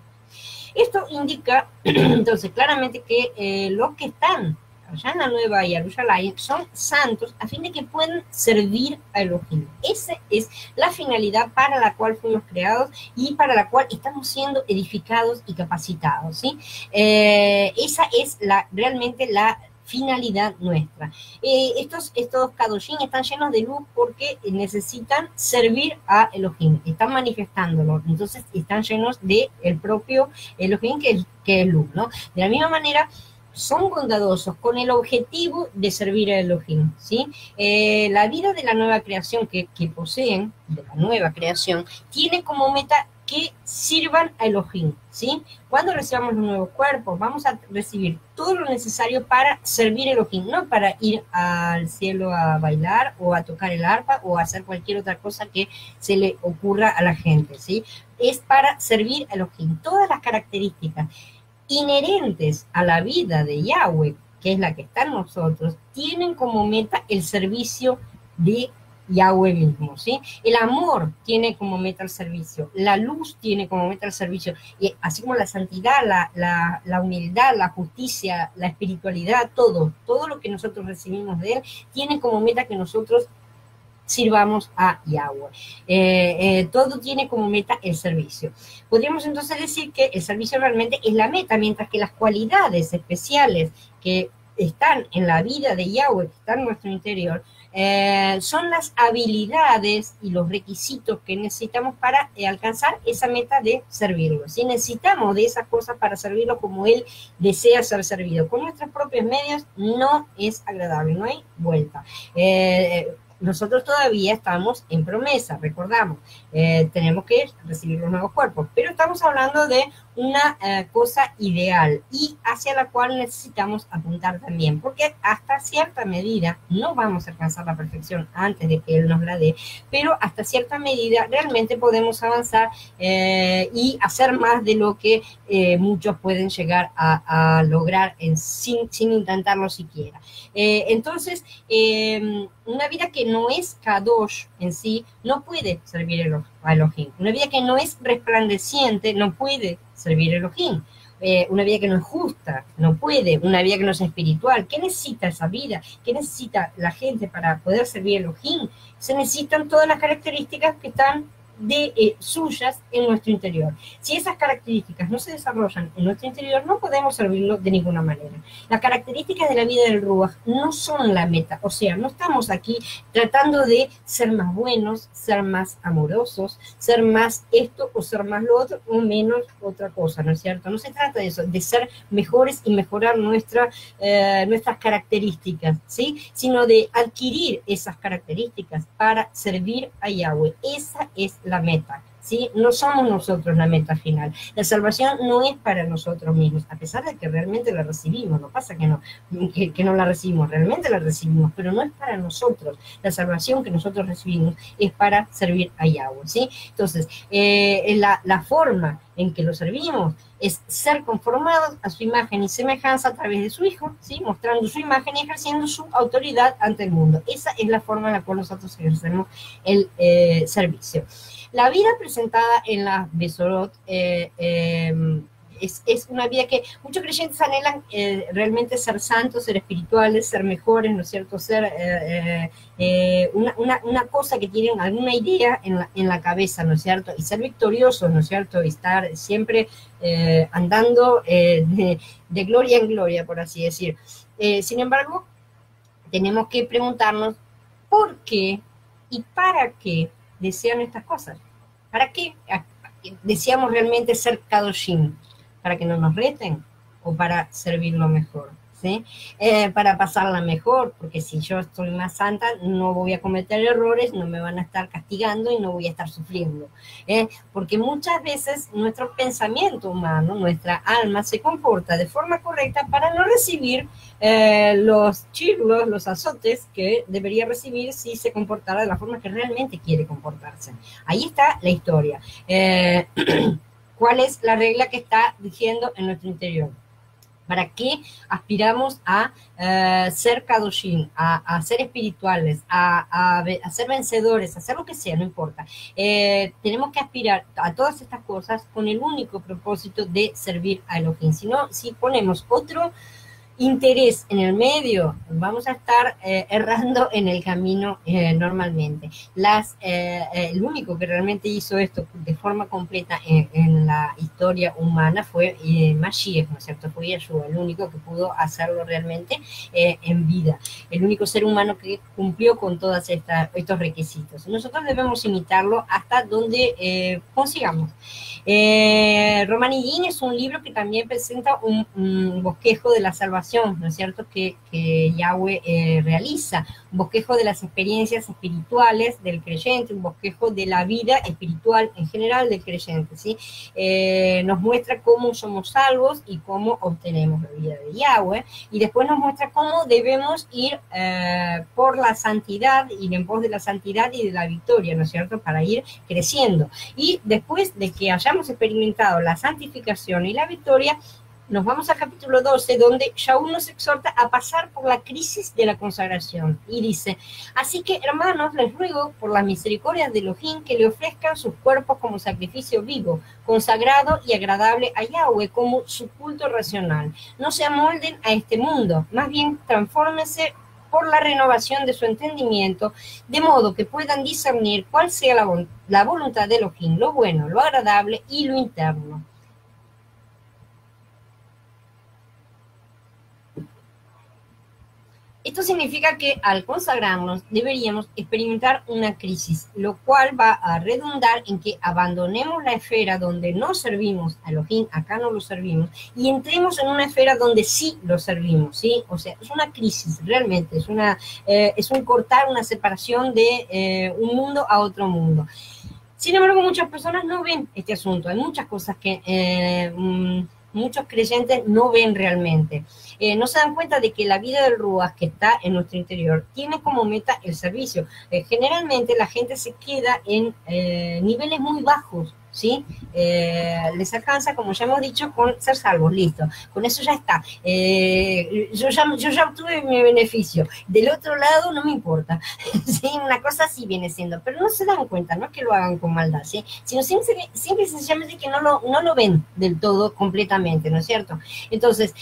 [SPEAKER 1] Esto indica, entonces, claramente que los que están allá en la Nueva Jerusalén son santos a fin de que puedan servir a Elohim. Esa es la finalidad para la cual fuimos creados y para la cual estamos siendo edificados y capacitados, ¿sí? Esa es realmente la finalidad nuestra. Estos Kadoshim están llenos de luz porque necesitan servir a Elohim, están manifestándolo, entonces están llenos de el propio Elohim que es luz, ¿no? De la misma manera, son bondadosos con el objetivo de servir a Elohim, ¿sí? La vida de la nueva creación que poseen, de la nueva creación, tiene como meta que sirvan a Elohim, ¿sí? Cuando recibamos los nuevos cuerpos, vamos a recibir todo lo necesario para servir a Elohim, no para ir al cielo a bailar o a tocar el arpa o a hacer cualquier otra cosa que se le ocurra a la gente, ¿sí? Es para servir a Elohim. Todas las características inherentes a la vida de Yahweh, que es la que está en nosotros, tienen como meta el servicio de Yahweh mismo, ¿sí? El amor tiene como meta el servicio, la luz tiene como meta el servicio, y así como la santidad, la humildad, la justicia, la espiritualidad, todo lo que nosotros recibimos de él, tiene como meta que nosotros sirvamos a Yahweh. Todo tiene como meta el servicio. Podríamos entonces decir que el servicio realmente es la meta, mientras que las cualidades especiales que están en la vida de Yahweh, que están en nuestro interior, son las habilidades y los requisitos que necesitamos para alcanzar esa meta de servirlo. ¿Sí? Necesitamos de esas cosas para servirlo como Él desea ser servido. Con nuestros propios medios no es agradable, no hay vuelta. Nosotros todavía estamos en promesa, recordamos, tenemos que recibir los nuevos cuerpos, pero estamos hablando de una cosa ideal y hacia la cual necesitamos apuntar también, porque hasta cierta medida no vamos a alcanzar la perfección antes de que Él nos la dé, pero hasta cierta medida realmente podemos avanzar y hacer más de lo que muchos pueden llegar a lograr sin intentarlo siquiera. Entonces, una vida que no es Kadosh en sí no puede servir a Elohim. Una vida que no es resplandeciente no puede servir a Elohim. Una vida que no es justa, no puede. Una vida que no es espiritual. ¿Qué necesita esa vida? ¿Qué necesita la gente para poder servir a Elohim? Se necesitan todas las características que están suyas en nuestro interior. Si esas características no se desarrollan en nuestro interior, no podemos servirlo de ninguna manera. Las características de la vida del Ruach no son la meta, o sea, no estamos aquí tratando de ser más buenos, ser más amorosos, ser más esto o ser más lo otro o menos otra cosa, ¿no es cierto? No se trata de eso, de ser mejores y mejorar nuestras características, ¿sí? Sino de adquirir esas características para servir a Yahweh. Esa es la meta, ¿sí? No somos nosotros la meta final. La salvación no es para nosotros mismos, a pesar de que realmente la recibimos. No pasa que no la recibimos, realmente la recibimos, pero no es para nosotros. La salvación que nosotros recibimos es para servir a Yahweh, ¿sí? Entonces, la forma en que lo servimos es ser conformados a su imagen y semejanza a través de su Hijo, ¿sí? Mostrando su imagen y ejerciendo su autoridad ante el mundo. Esa es la forma en la cual nosotros ejercemos el servicio. La vida presentada en las Besorot es una vida que muchos creyentes anhelan realmente ser santos, ser espirituales, ser mejores, ¿no es cierto? Ser una cosa que tienen alguna idea en la cabeza, ¿no es cierto? Y ser victoriosos, ¿no es cierto? Y estar siempre andando de gloria en gloria, por así decir. Sin embargo, tenemos que preguntarnos por qué y para qué desean estas cosas. ¿Para qué deseamos realmente ser Kadoshim? ¿Para que no nos reten o para servirlo mejor? ¿Sí? Para pasarla mejor, porque si yo estoy más santa no voy a cometer errores, no me van a estar castigando y no voy a estar sufriendo, porque muchas veces nuestro pensamiento humano, nuestra alma se comporta de forma correcta para no recibir los chirlos, los azotes que debería recibir si se comportara de la forma que realmente quiere comportarse. Ahí está la historia. ¿Cuál es la regla que está diciendo en nuestro interior? ¿Para qué aspiramos a ser Kadoshim, a ser espirituales, a ser vencedores, a hacer lo que sea, no importa? Tenemos que aspirar a todas estas cosas con el único propósito de servir a Elohim. Si ponemos otro interés en el medio, vamos a estar errando en el camino normalmente. El único que realmente hizo esto de forma completa en la historia humana fue Mashiach, ¿no es cierto? Fue Yeshua, el único que pudo hacerlo realmente en vida, el único ser humano que cumplió con todos estos requisitos. Nosotros debemos imitarlo hasta donde consigamos. Romanidín es un libro que también presenta un bosquejo de la salvación, ¿no es cierto?, que Yahweh realiza, un bosquejo de las experiencias espirituales del creyente, un bosquejo de la vida espiritual en general del creyente, ¿sí? Nos muestra cómo somos salvos y cómo obtenemos la vida de Yahweh, y después nos muestra cómo debemos ir por la santidad, ir en pos de la santidad y de la victoria, ¿no es cierto?, para ir creciendo. Y después de que hayamos experimentado la santificación y la victoria, nos vamos al capítulo 12, donde Shaul nos exhorta a pasar por la crisis de la consagración. Y dice: así que, hermanos, les ruego por las misericordias de Elohim que le ofrezcan sus cuerpos como sacrificio vivo, consagrado y agradable a Yahweh, como su culto racional. No se amolden a este mundo, más bien transfórmense por la renovación de su entendimiento, de modo que puedan discernir cuál sea la voluntad de Elohim, lo bueno, lo agradable y lo interno. Esto significa que al consagrarnos deberíamos experimentar una crisis, lo cual va a redundar en que abandonemos la esfera donde no servimos a Elohim, acá no lo servimos, y entremos en una esfera donde sí lo servimos, ¿sí? O sea, es una crisis, realmente, es un cortar, una separación de un mundo a otro mundo. Sin embargo, muchas personas no ven este asunto. Hay muchas cosas que muchos creyentes no ven realmente. No se dan cuenta de que la vida del Ruach que está en nuestro interior tiene como meta el servicio. Generalmente la gente se queda en niveles muy bajos, ¿sí? Les alcanza, como ya hemos dicho, con ser salvos, listo. Con eso ya está. Yo ya obtuve mi beneficio. Del otro lado no me importa. ¿Sí? Una cosa así viene siendo. Pero no se dan cuenta, no es que lo hagan con maldad, ¿sí? Sino simple y sencillamente que no lo ven del todo completamente, ¿no es cierto? Entonces,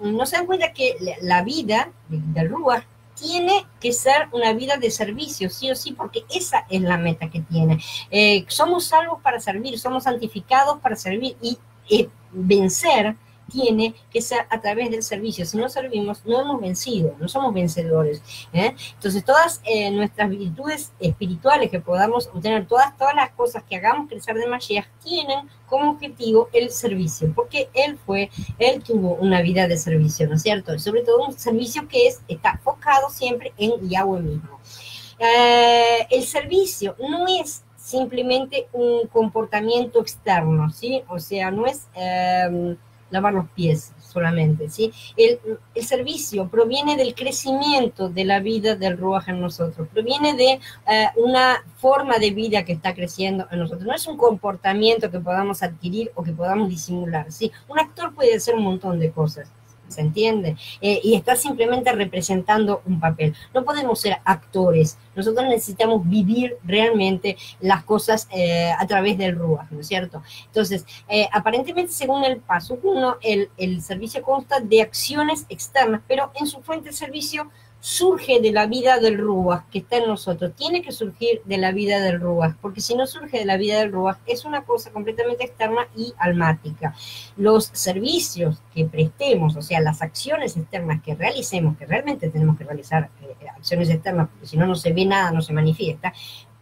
[SPEAKER 1] no se dan cuenta que la vida del Ruach tiene que ser una vida de servicio, sí o sí, porque esa es la meta que tiene. Somos salvos para servir, somos santificados para servir y vencer tiene que ser a través del servicio. Si no servimos, no hemos vencido, no somos vencedores. Entonces, todas nuestras virtudes espirituales que podamos obtener, todas las cosas que hagamos crecer de Mashiach, tienen como objetivo el servicio, porque él tuvo una vida de servicio, ¿no es cierto? Sobre todo un servicio que está focado siempre en Yahweh mismo. El servicio no es simplemente un comportamiento externo, ¿sí? O sea, no es lavar los pies solamente, ¿sí? El servicio proviene del crecimiento de la vida del Ruach en nosotros, proviene de una forma de vida que está creciendo en nosotros, no es un comportamiento que podamos adquirir o que podamos disimular, ¿sí? Un actor puede hacer un montón de cosas, ¿se entiende? Y está simplemente representando un papel. No podemos ser actores. Nosotros necesitamos vivir realmente las cosas a través del Ruach, ¿no es cierto? Entonces, aparentemente, según el paso 1, el servicio consta de acciones externas, pero en su fuente de servicio surge de la vida del Ruach que está en nosotros, tiene que surgir de la vida del Ruach, porque si no surge de la vida del Ruach es una cosa completamente externa y almática. Los servicios que prestemos, o sea, las acciones externas que realicemos, que realmente tenemos que realizar acciones externas, porque si no, no se ve nada, no se manifiesta,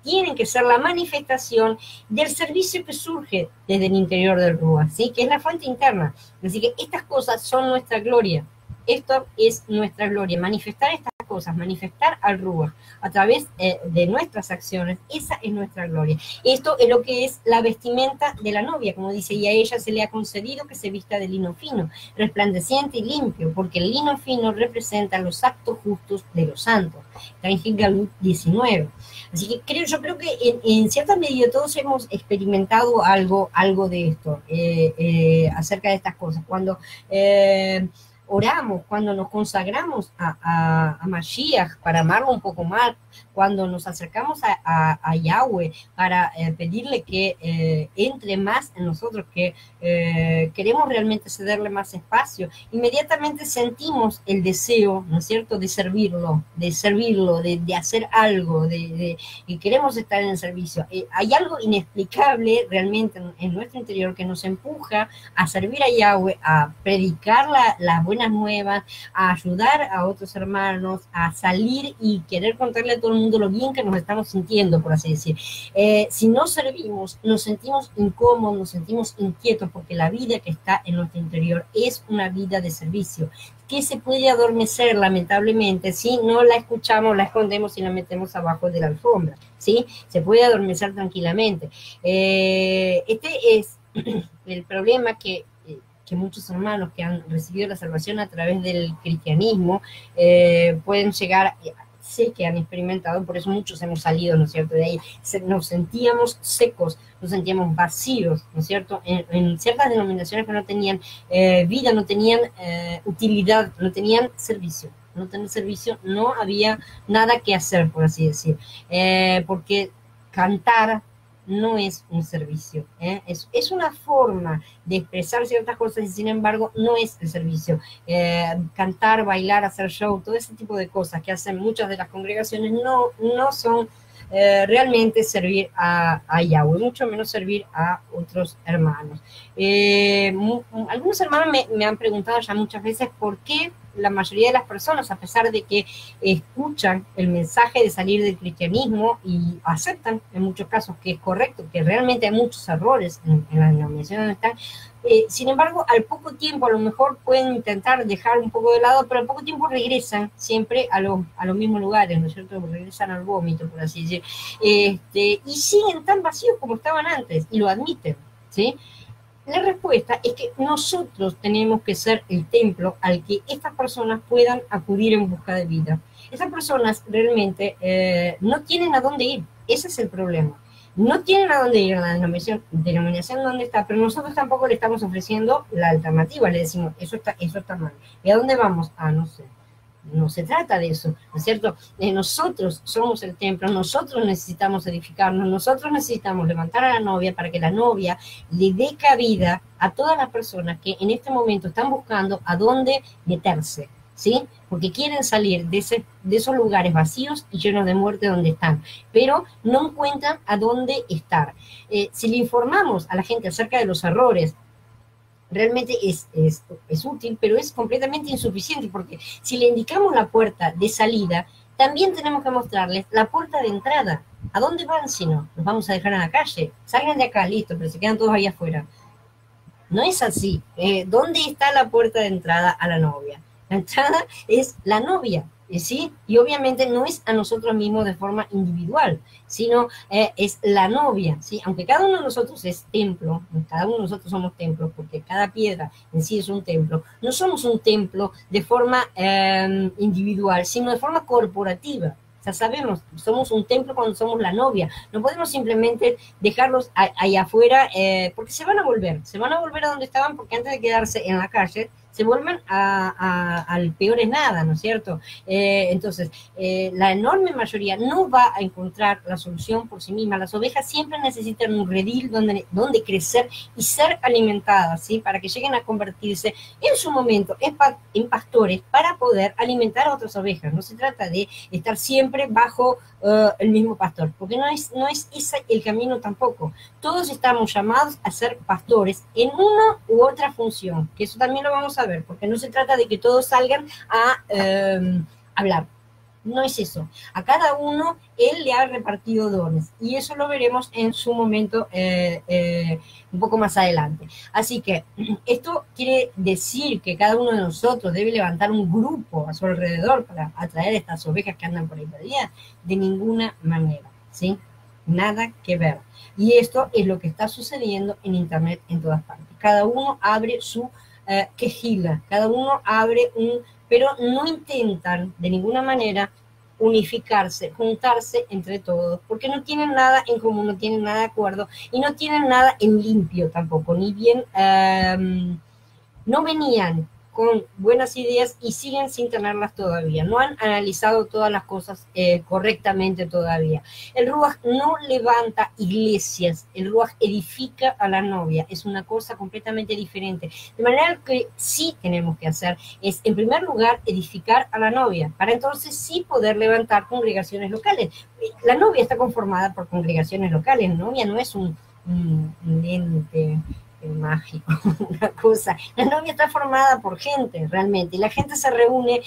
[SPEAKER 1] tienen que ser la manifestación del servicio que surge desde el interior del Ruach, ¿sí? Que es la fuente interna. Así que estas cosas son nuestra gloria. Esto es nuestra gloria, manifestar estas cosas, manifestar al Ruach a través de nuestras acciones, esa es nuestra gloria. Esto es lo que es la vestimenta de la novia, como dice, y a ella se le ha concedido que se vista de lino fino, resplandeciente y limpio, porque el lino fino representa los actos justos de los santos. Está en Gilgalut 19. Así que yo creo que en cierta medida todos hemos experimentado algo de esto, acerca de estas cosas. Cuando oramos, cuando nos consagramos a Mashiach para amarlo un poco más, cuando nos acercamos a Yahweh para pedirle que entre más en nosotros, que queremos realmente cederle más espacio, inmediatamente sentimos el deseo, ¿no es cierto?, de servirlo, de hacer algo, y queremos estar en el servicio. Hay algo inexplicable realmente en nuestro interior que nos empuja a servir a Yahweh, a predicar las buenas nuevas, a ayudar a otros hermanos, a salir y querer contarle a todo el mundo lo bien que nos estamos sintiendo, por así decir. Si no servimos, nos sentimos incómodos, nos sentimos inquietos, porque la vida que está en nuestro interior es una vida de servicio, que se puede adormecer lamentablemente si no la escuchamos, la escondemos y la metemos abajo de la alfombra, ¿sí? Se puede adormecer tranquilamente. Este es el problema que muchos hermanos que han recibido la salvación a través del cristianismo pueden llegar, sé que han experimentado, por eso muchos hemos salido, ¿no es cierto?, de ahí. Nos sentíamos secos, nos sentíamos vacíos, ¿no es cierto?, en ciertas denominaciones que no tenían vida, no tenían utilidad, no tenían servicio. No tener servicio, no había nada que hacer, por así decir, porque cantar no es un servicio, ¿eh? Es una forma de expresar ciertas cosas y sin embargo no es el servicio. Cantar, bailar, hacer show, todo ese tipo de cosas que hacen muchas de las congregaciones no son realmente servir a Yahweh, mucho menos servir a otros hermanos. Algunos hermanos me han preguntado ya muchas veces por qué la mayoría de las personas, a pesar de que escuchan el mensaje de salir del cristianismo y aceptan en muchos casos que es correcto, que realmente hay muchos errores en la denominación donde están, sin embargo, al poco tiempo a lo mejor pueden intentar dejar un poco de lado, pero al poco tiempo regresan siempre a los mismos lugares, ¿no es cierto? Regresan al vómito, por así decir, y siguen tan vacíos como estaban antes, y lo admiten, ¿sí? La respuesta es que nosotros tenemos que ser el templo al que estas personas puedan acudir en busca de vida. Esas personas realmente no tienen a dónde ir, ese es el problema. No tienen a dónde ir en la denominación donde está, pero nosotros tampoco le estamos ofreciendo la alternativa, le decimos, eso está mal. ¿Y a dónde vamos? Ah, no sé. No se trata de eso, ¿no es cierto? Nosotros somos el templo, nosotros necesitamos edificarnos, nosotros necesitamos levantar a la novia para que la novia le dé cabida a todas las personas que en este momento están buscando a dónde meterse, ¿sí? Porque quieren salir de esos lugares vacíos y llenos de muerte donde están, pero no encuentran a dónde estar. Si le informamos a la gente acerca de los errores, realmente es útil, pero es completamente insuficiente, porque si le indicamos la puerta de salida, también tenemos que mostrarles la puerta de entrada. ¿A dónde van si no? ¿Nos vamos a dejar en la calle? Salgan de acá, listo, pero se quedan todos ahí afuera. No es así. ¿Dónde está la puerta de entrada a la novia? La entrada es la novia, ¿sí? Y obviamente no es a nosotros mismos de forma individual, sino es la novia, ¿sí? Aunque cada uno de nosotros es templo, cada uno de nosotros somos templos, porque cada piedra en sí es un templo, no somos un templo de forma individual, sino de forma corporativa. Ya sabemos, somos un templo cuando somos la novia. No podemos simplemente dejarlos ahí afuera porque se van a volver a donde estaban, porque antes de quedarse en la calle, se vuelven al peor es nada, ¿no es cierto? Entonces, la enorme mayoría no va a encontrar la solución por sí misma. Las ovejas siempre necesitan un redil donde crecer y ser alimentadas, ¿sí? Para que lleguen a convertirse en su momento en pastores para poder alimentar a otras ovejas. No se trata de estar siempre bajo el mismo pastor, porque no es ese el camino tampoco. Todos estamos llamados a ser pastores en una u otra función, que eso también lo vamos a ver, porque no se trata de que todos salgan a hablar. No es eso. A cada uno él le ha repartido dones y eso lo veremos en su momento un poco más adelante. Así que esto quiere decir que cada uno de nosotros debe levantar un grupo a su alrededor para atraer estas ovejas que andan por ahí perdidas. De ninguna manera, ¿sí? Nada que ver. Y esto es lo que está sucediendo en Internet en todas partes. Cada uno abre su quejila, cada uno abre pero no intentan de ninguna manera unificarse, juntarse entre todos, porque no tienen nada en común, no tienen nada de acuerdo y no tienen nada en limpio tampoco, ni bien no venían con buenas ideas y siguen sin tenerlas todavía. No han analizado todas las cosas correctamente todavía. El Ruach no levanta iglesias, el Ruach edifica a la novia. Es una cosa completamente diferente. De manera que sí tenemos que hacer es, en primer lugar, edificar a la novia, para entonces sí poder levantar congregaciones locales. La novia está conformada por congregaciones locales. La novia no es un ente mágico, una cosa. La novia está formada por gente, realmente, y la gente se reúne,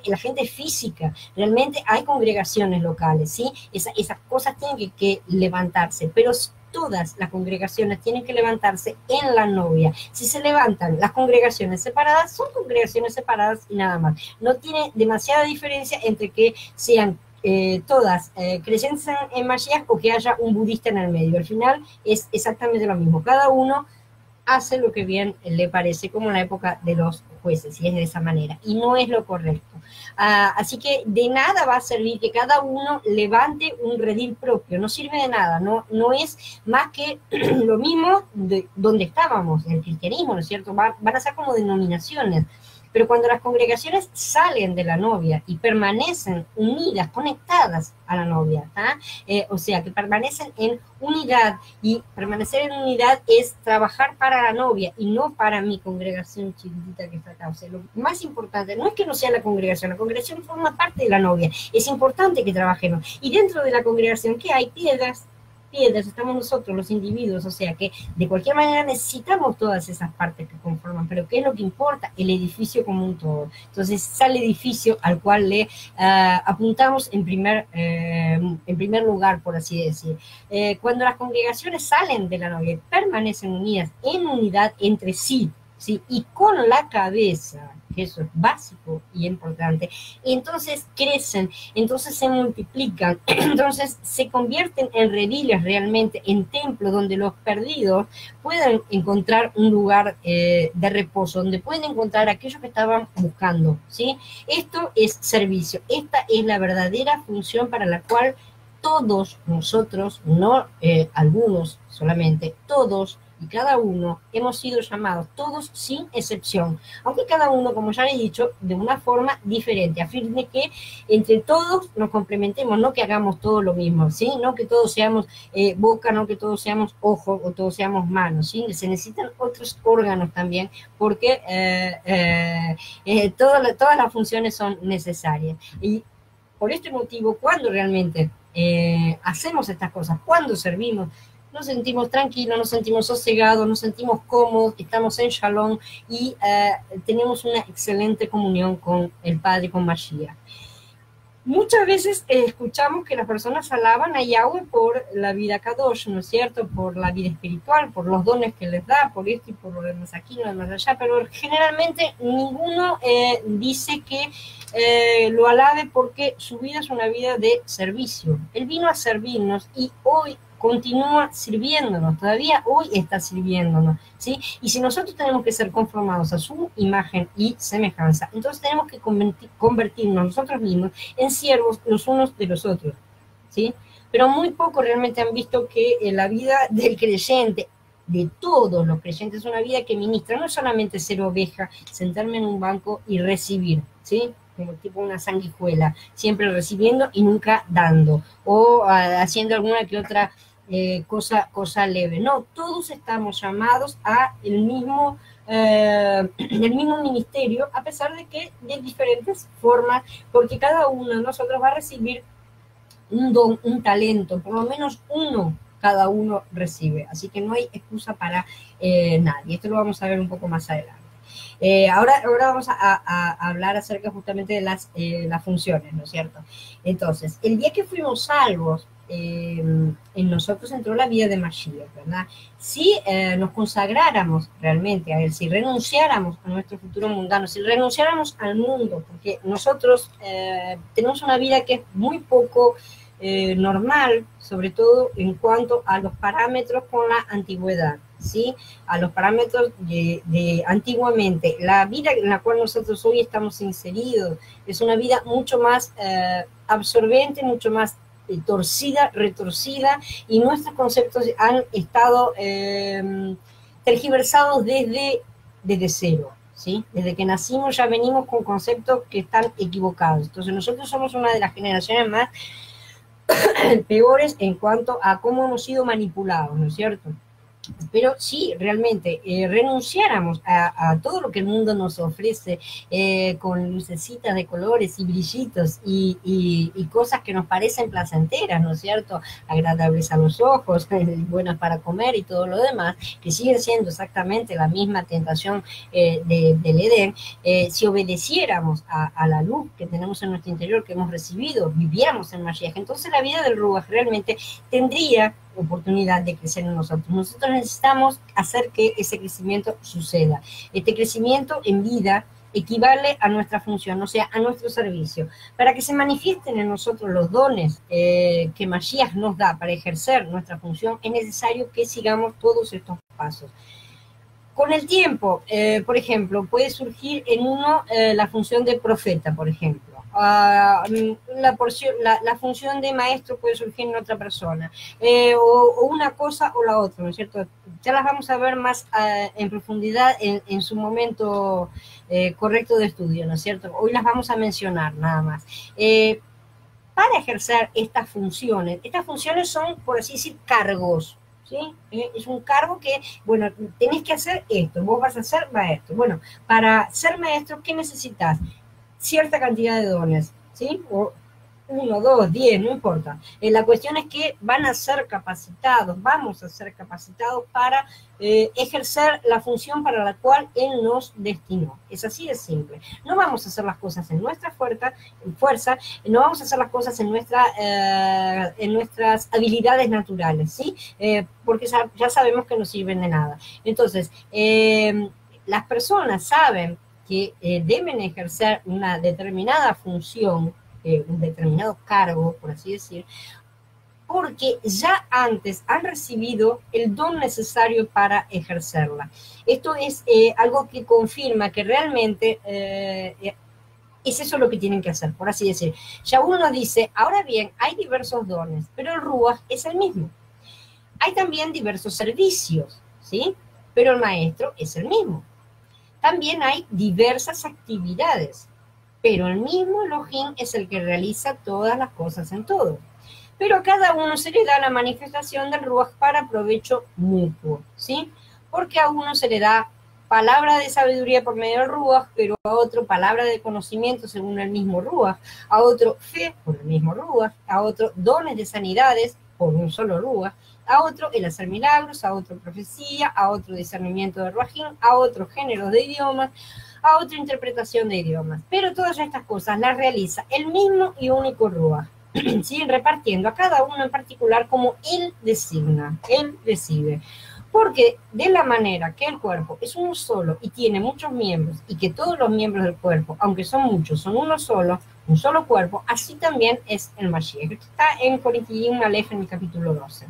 [SPEAKER 1] la gente es física, realmente hay congregaciones locales, ¿sí? Esas cosas tienen que levantarse, pero todas las congregaciones tienen que levantarse en la novia. Si se levantan las congregaciones separadas, son congregaciones separadas y nada más. No tiene demasiada diferencia entre que sean todas creyentes en Mashiach o que haya un budista en el medio. Al final es exactamente lo mismo. Cada uno hace lo que bien le parece, como en la época de los jueces, y es de esa manera, y no es lo correcto. Así que de nada va a servir que cada uno levante un redil propio, no sirve de nada, no es más que lo mismo de donde estábamos, el cristianismo, ¿no es cierto? Van a ser como denominaciones, Pero cuando las congregaciones salen de la novia y permanecen unidas, conectadas a la novia, o sea, que permanecen en unidad, y permanecer en unidad es trabajar para la novia y no para mi congregación chiquitita que está acá. O sea, lo más importante no es que no sea la congregación forma parte de la novia, es importante que trabajemos. Y dentro de la congregación, ¿qué hay? Piedras, estamos nosotros, los individuos, o sea que de cualquier manera necesitamos todas esas partes que conforman, pero ¿qué es lo que importa? El edificio como un todo. Entonces está el edificio al cual le apuntamos en primer lugar, por así decir. Cuando las congregaciones salen de la novia y permanecen unidas en unidad entre sí, ¿sí? Y con la cabeza, que eso es básico y importante, y entonces crecen, entonces se multiplican, entonces se convierten en rediles realmente, en templos donde los perdidos puedan encontrar un lugar de reposo, donde pueden encontrar aquello que estaban buscando, ¿sí? Esto es servicio, esta es la verdadera función para la cual todos nosotros, no algunos solamente, todos y cada uno hemos sido llamados, todos sin excepción, aunque cada uno, como ya he dicho, de una forma diferente, a fin de que entre todos nos complementemos, no que hagamos todo lo mismo, ¿sí? No que todos seamos boca, no que todos seamos ojos o todos seamos manos, ¿sí? Se necesitan otros órganos también, porque todas las funciones son necesarias. Y por este motivo, cuando realmente hacemos estas cosas, cuando servimos, nos sentimos tranquilos, nos sentimos sosegados, nos sentimos cómodos, estamos en Shalom y tenemos una excelente comunión con el Padre, con Mashiach. Muchas veces escuchamos que las personas alaban a Yahweh por la vida Kadosh, ¿no es cierto? Por la vida espiritual, por los dones que les da, por esto y por lo demás aquí, lo demás allá, pero generalmente ninguno dice que lo alabe porque su vida es una vida de servicio. Él vino a servirnos y hoy continúa sirviéndonos, todavía hoy está sirviéndonos, ¿sí? Y si nosotros tenemos que ser conformados a su imagen y semejanza, entonces tenemos que convertirnos nosotros mismos en siervos los unos de los otros, ¿sí? Pero muy pocos realmente han visto que la vida del creyente, de todos los creyentes, es una vida que ministra, no solamente ser oveja, sentarme en un banco y recibir, ¿sí? Como tipo una sanguijuela, siempre recibiendo y nunca dando, o haciendo alguna que otra cosa leve. No, todos estamos llamados a el mismo ministerio, a pesar de que de diferentes formas, porque cada uno de nosotros va a recibir un don, un talento, por lo menos uno cada uno recibe, así que no hay excusa para nadie. Esto lo vamos a ver un poco más adelante. Ahora vamos a hablar acerca justamente de las funciones, ¿no es cierto? Entonces, el día que fuimos salvos, en nosotros entró la vida de Mashiach, ¿verdad? Si nos consagráramos realmente a él, si renunciáramos a nuestro futuro mundano, si renunciáramos al mundo, porque nosotros tenemos una vida que es muy poco normal, sobre todo en cuanto a los parámetros con la antigüedad, ¿sí? A los parámetros de antiguamente. La vida en la cual nosotros hoy estamos inseridos es una vida mucho más absorbente, mucho más torcida, retorcida, y nuestros conceptos han estado tergiversados desde cero, ¿sí? Desde que nacimos ya venimos con conceptos que están equivocados. Entonces nosotros somos una de las generaciones más peores en cuanto a cómo hemos sido manipulados, ¿no es cierto? Pero si realmente renunciáramos a todo lo que el mundo nos ofrece con lucecitas de colores y brillitos y cosas que nos parecen placenteras, ¿no es cierto? Agradables a los ojos, buenas para comer y todo lo demás, que siguen siendo exactamente la misma tentación del Edén, si obedeciéramos a la luz que tenemos en nuestro interior, que hemos recibido, viviéramos en Mashiach, entonces la vida del Ruach realmente tendría oportunidad de crecer en nosotros. Nosotros necesitamos hacer que ese crecimiento suceda. Este crecimiento en vida equivale a nuestra función, o sea, a nuestro servicio. Para que se manifiesten en nosotros los dones que Mashiach nos da para ejercer nuestra función, es necesario que sigamos todos estos pasos. Con el tiempo, por ejemplo, puede surgir en uno la función de profeta, por ejemplo. la función de maestro puede surgir en otra persona, o una cosa o la otra, ¿no es cierto? Ya las vamos a ver más en profundidad en su momento correcto de estudio, ¿no es cierto? Hoy las vamos a mencionar nada más. Para ejercer estas funciones son, por así decir, cargos, ¿sí? Es un cargo que, bueno, tenés que hacer esto, vos vas a ser maestro. Bueno, para ser maestro, ¿qué necesitas? Cierta cantidad de dones, ¿sí? O 1, 2, 10, no importa. La cuestión es que van a ser capacitados, vamos a ser capacitados para ejercer la función para la cual Él nos destinó. Es así de simple. No vamos a hacer las cosas en nuestra fuerza, no vamos a hacer las cosas en nuestras habilidades naturales, ¿sí? Porque ya sabemos que no sirven de nada. Entonces, las personas saben que deben ejercer una determinada función, un determinado cargo, por así decir, porque ya antes han recibido el don necesario para ejercerla. Esto es algo que confirma que realmente es eso lo que tienen que hacer, por así decir. Ya uno dice, ahora bien, hay diversos dones, pero el Ruach es el mismo. Hay también diversos servicios, ¿sí? Pero el maestro es el mismo. También hay diversas actividades, pero el mismo Elohim es el que realiza todas las cosas en todo. Pero a cada uno se le da la manifestación del Ruach para provecho mutuo, ¿sí? Porque a uno se le da palabra de sabiduría por medio del Ruach, pero a otro palabra de conocimiento según el mismo Ruach, a otro fe por el mismo Ruach, a otro dones de sanidades por un solo Ruach, a otro el hacer milagros, a otro profecía, a otro discernimiento de Ruachim, a otro géneros de idiomas, a otra interpretación de idiomas. Pero todas estas cosas las realiza el mismo y único Ruach, ¿sí? Repartiendo a cada uno en particular como Él designa, Él decide. Porque de la manera que el cuerpo es uno solo y tiene muchos miembros, y que todos los miembros del cuerpo, aunque son muchos, son uno solo, un solo cuerpo, así también es el Mashiach. Esto está en Corintios Aleph en el capítulo 12.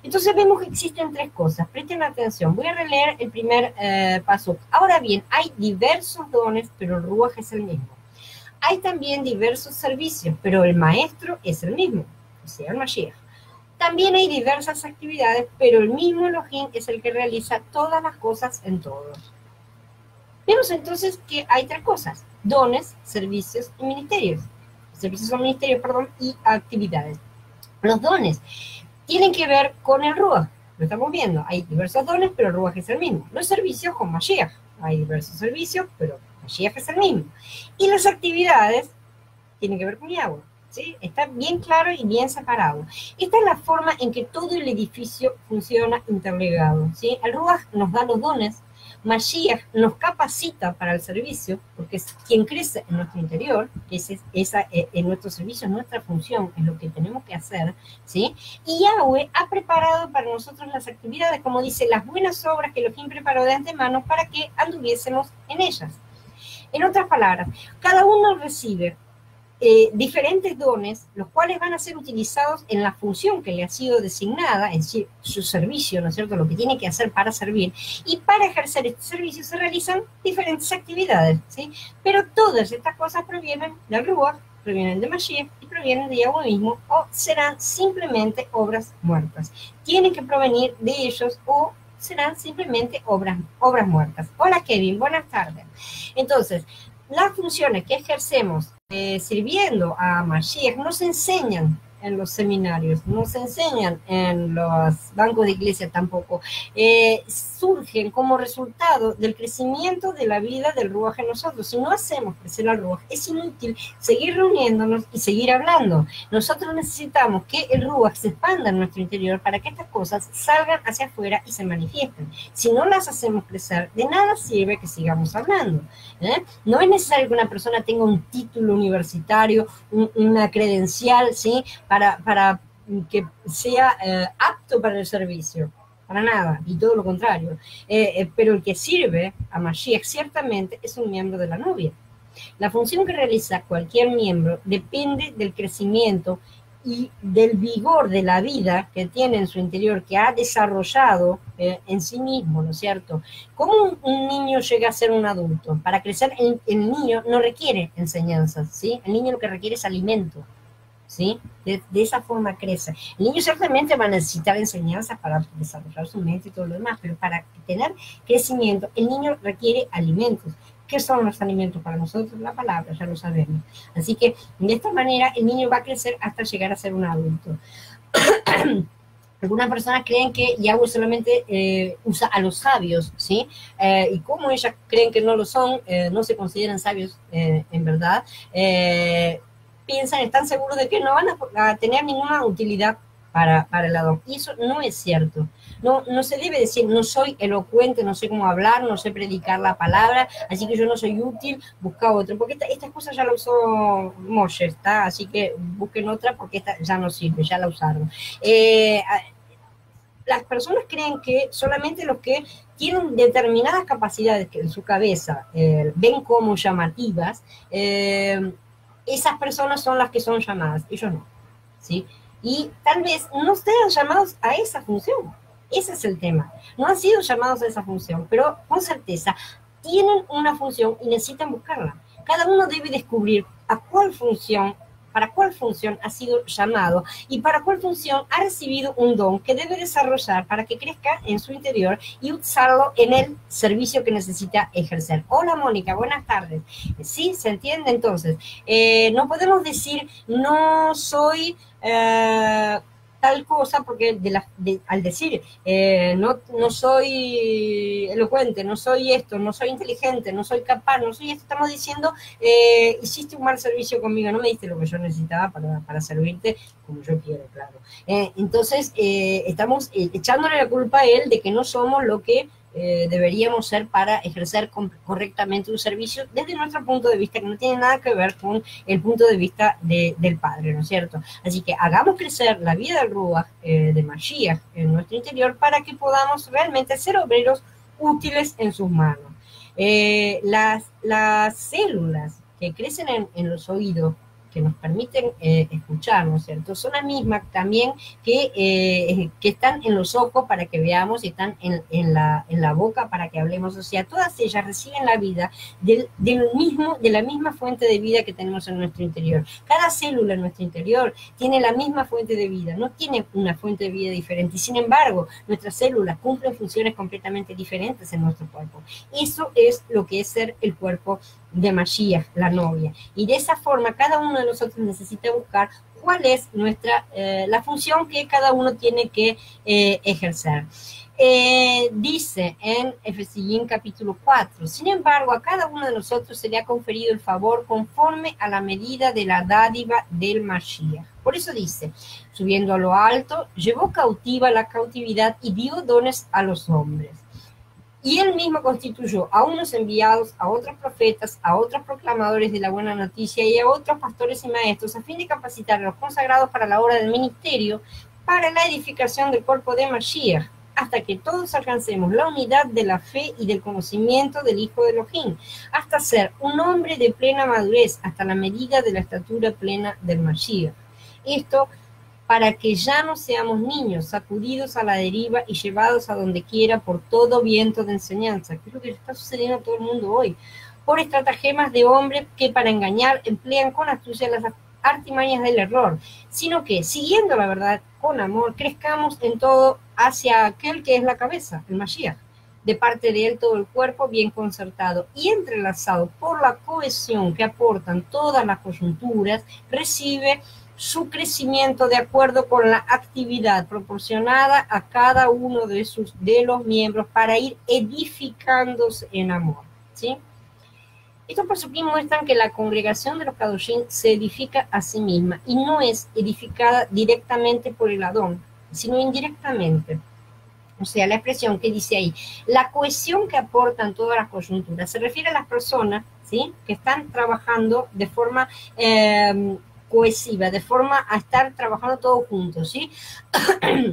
[SPEAKER 1] Entonces vemos que existen tres cosas. Presten atención. Voy a releer el primer paso. Ahora bien, hay diversos dones, pero el Ruach es el mismo. Hay también diversos servicios, pero el maestro es el mismo, o sea, el Mashiach. También hay diversas actividades, pero el mismo Elohim es el que realiza todas las cosas en todos. Vemos entonces que hay tres cosas: dones, servicios y ministerios. Servicios son ministerios, perdón, y actividades. Los dones tienen que ver con el Ruach, lo estamos viendo. Hay diversos dones, pero el Ruach es el mismo. Los servicios con Mashiach. Hay diversos servicios, pero Mashiach es el mismo. Y las actividades tienen que ver con Yahweh, ¿sí? Está bien claro y bien separado. Esta es la forma en que todo el edificio funciona interligado, ¿sí? El Ruach nos da los dones, Mashiach nos capacita para el servicio, porque es quien crece en nuestro interior, que en nuestro servicio es nuestra función, es lo que tenemos que hacer, ¿sí? Y Yahweh ha preparado para nosotros las actividades, como dice, las buenas obras que Elohim preparó de antemano para que anduviésemos en ellas. En otras palabras, cada uno recibe diferentes dones, los cuales van a ser utilizados en la función que le ha sido designada, es decir, su servicio, ¿no es cierto?, lo que tiene que hacer para servir, y para ejercer este servicio se realizan diferentes actividades, ¿sí? Pero todas estas cosas provienen del Ruach, provienen de Mashiach y provienen de Yahweh mismo, o serán simplemente obras muertas. Tienen que provenir de ellos o serán simplemente obras muertas. Hola Kevin, buenas tardes. Entonces, las funciones que ejercemos sirviendo a Mashiach no se enseñan en los seminarios, no se enseñan en los bancos de iglesia tampoco. Surgen como resultado del crecimiento de la vida del Ruach en nosotros. Si no hacemos crecer al Ruach, es inútil seguir reuniéndonos y seguir hablando. Nosotros necesitamos que el Ruach se expanda en nuestro interior para que estas cosas salgan hacia afuera y se manifiesten. Si no las hacemos crecer, de nada sirve que sigamos hablando. No es necesario que una persona tenga un título universitario, una credencial, ¿sí?, para que sea apto para el servicio, para nada, y todo lo contrario. Pero el que sirve a Mashiach ciertamente es un miembro de la novia. La función que realiza cualquier miembro depende del crecimiento y del vigor de la vida que tiene en su interior, que ha desarrollado en sí mismo, ¿no es cierto? ¿Cómo un niño llega a ser un adulto? Para crecer, el niño no requiere enseñanzas, ¿sí? El niño lo que requiere es alimento, ¿sí? De esa forma crece. El niño ciertamente va a necesitar enseñanzas para desarrollar su mente y todo lo demás, pero para tener crecimiento, el niño requiere alimentos. ¿Qué son los alimentos para nosotros? La palabra, ya lo sabemos. Así que de esta manera el niño va a crecer hasta llegar a ser un adulto. Algunas personas creen que Yahweh solamente usa a los sabios, ¿sí? Y como ellas creen que no lo son, no se consideran sabios en verdad, piensan, están seguros de que no van a tener ninguna utilidad para el Adón. Y eso no es cierto. No se debe decir, no soy elocuente, no sé cómo hablar, no sé predicar la palabra, así que yo no soy útil, busca otro. Porque estas cosas ya la usó Moshe, ¿está? Así que busquen otra porque esta ya no sirve, ya la usaron. Las personas creen que solamente los que tienen determinadas capacidades que en su cabeza ven como llamativas, esas personas son las que son llamadas, ellos no, ¿sí? Y tal vez no estén llamados a esa función, ese es el tema, no han sido llamados a esa función, pero con certeza tienen una función y necesitan buscarla. Cada uno debe descubrir a cuál función, para cuál función ha sido llamado y para cuál función ha recibido un don que debe desarrollar para que crezca en su interior y usarlo en el servicio que necesita ejercer. Hola Mónica, buenas tardes. Sí, se entiende entonces. No podemos decir no soy tal cosa porque al decir no soy elocuente, no soy esto, no soy inteligente, no soy capaz, no soy esto, estamos diciendo hiciste un mal servicio conmigo, no me diste lo que yo necesitaba para servirte como yo quiero, claro. Entonces, estamos echándole la culpa a él de que no somos lo que deberíamos ser para ejercer correctamente un servicio desde nuestro punto de vista, que no tiene nada que ver con el punto de vista del Padre, ¿no es cierto? Así que hagamos crecer la vida del Ruach, de Mashiach, en nuestro interior para que podamos realmente ser obreros útiles en sus manos. Las células que crecen en los oídos, que nos permiten escuchar, ¿no es cierto? Son las mismas también que están en los ojos para que veamos y están en la boca para que hablemos. O sea, todas ellas reciben la vida de la misma fuente de vida que tenemos en nuestro interior. Cada célula en nuestro interior tiene la misma fuente de vida, no tiene una fuente de vida diferente. Y sin embargo, nuestras células cumplen funciones completamente diferentes en nuestro cuerpo. Eso es lo que es ser el cuerpo de Mashiach, la novia. Y de esa forma, cada uno de nosotros necesita buscar cuál es la función que cada uno tiene que ejercer. Dice en Efesíos capítulo 4, sin embargo, a cada uno de nosotros se le ha conferido el favor conforme a la medida de la dádiva del Mashiach. Por eso dice, subiendo a lo alto, llevó cautiva la cautividad y dio dones a los hombres. Y él mismo constituyó a unos enviados, a otros profetas, a otros proclamadores de la buena noticia y a otros pastores y maestros, a fin de capacitar a los consagrados para la obra del ministerio, para la edificación del cuerpo de Mashiach, hasta que todos alcancemos la unidad de la fe y del conocimiento del Hijo de Elohim, hasta ser un hombre de plena madurez, hasta la medida de la estatura plena del Mashiach. Esto para que ya no seamos niños, sacudidos a la deriva y llevados a donde quiera por todo viento de enseñanza, que es lo que está sucediendo a todo el mundo hoy, por estratagemas de hombres que para engañar emplean con astucia las artimañas del error, sino que, siguiendo la verdad con amor, crezcamos en todo hacia aquel que es la cabeza, el Mashiach. De parte de él todo el cuerpo bien concertado y entrelazado por la cohesión que aportan todas las coyunturas, recibe su crecimiento de acuerdo con la actividad proporcionada a cada uno de los miembros para ir edificándose en amor, ¿sí? Estos pasukim muestran que la congregación de los Kadoshim se edifica a sí misma y no es edificada directamente por el Adón, sino indirectamente. O sea, la expresión que dice ahí, la cohesión que aportan todas las coyunturas, se refiere a las personas, ¿sí?, que están trabajando de forma cohesiva, de forma a estar trabajando todos juntos, ¿sí?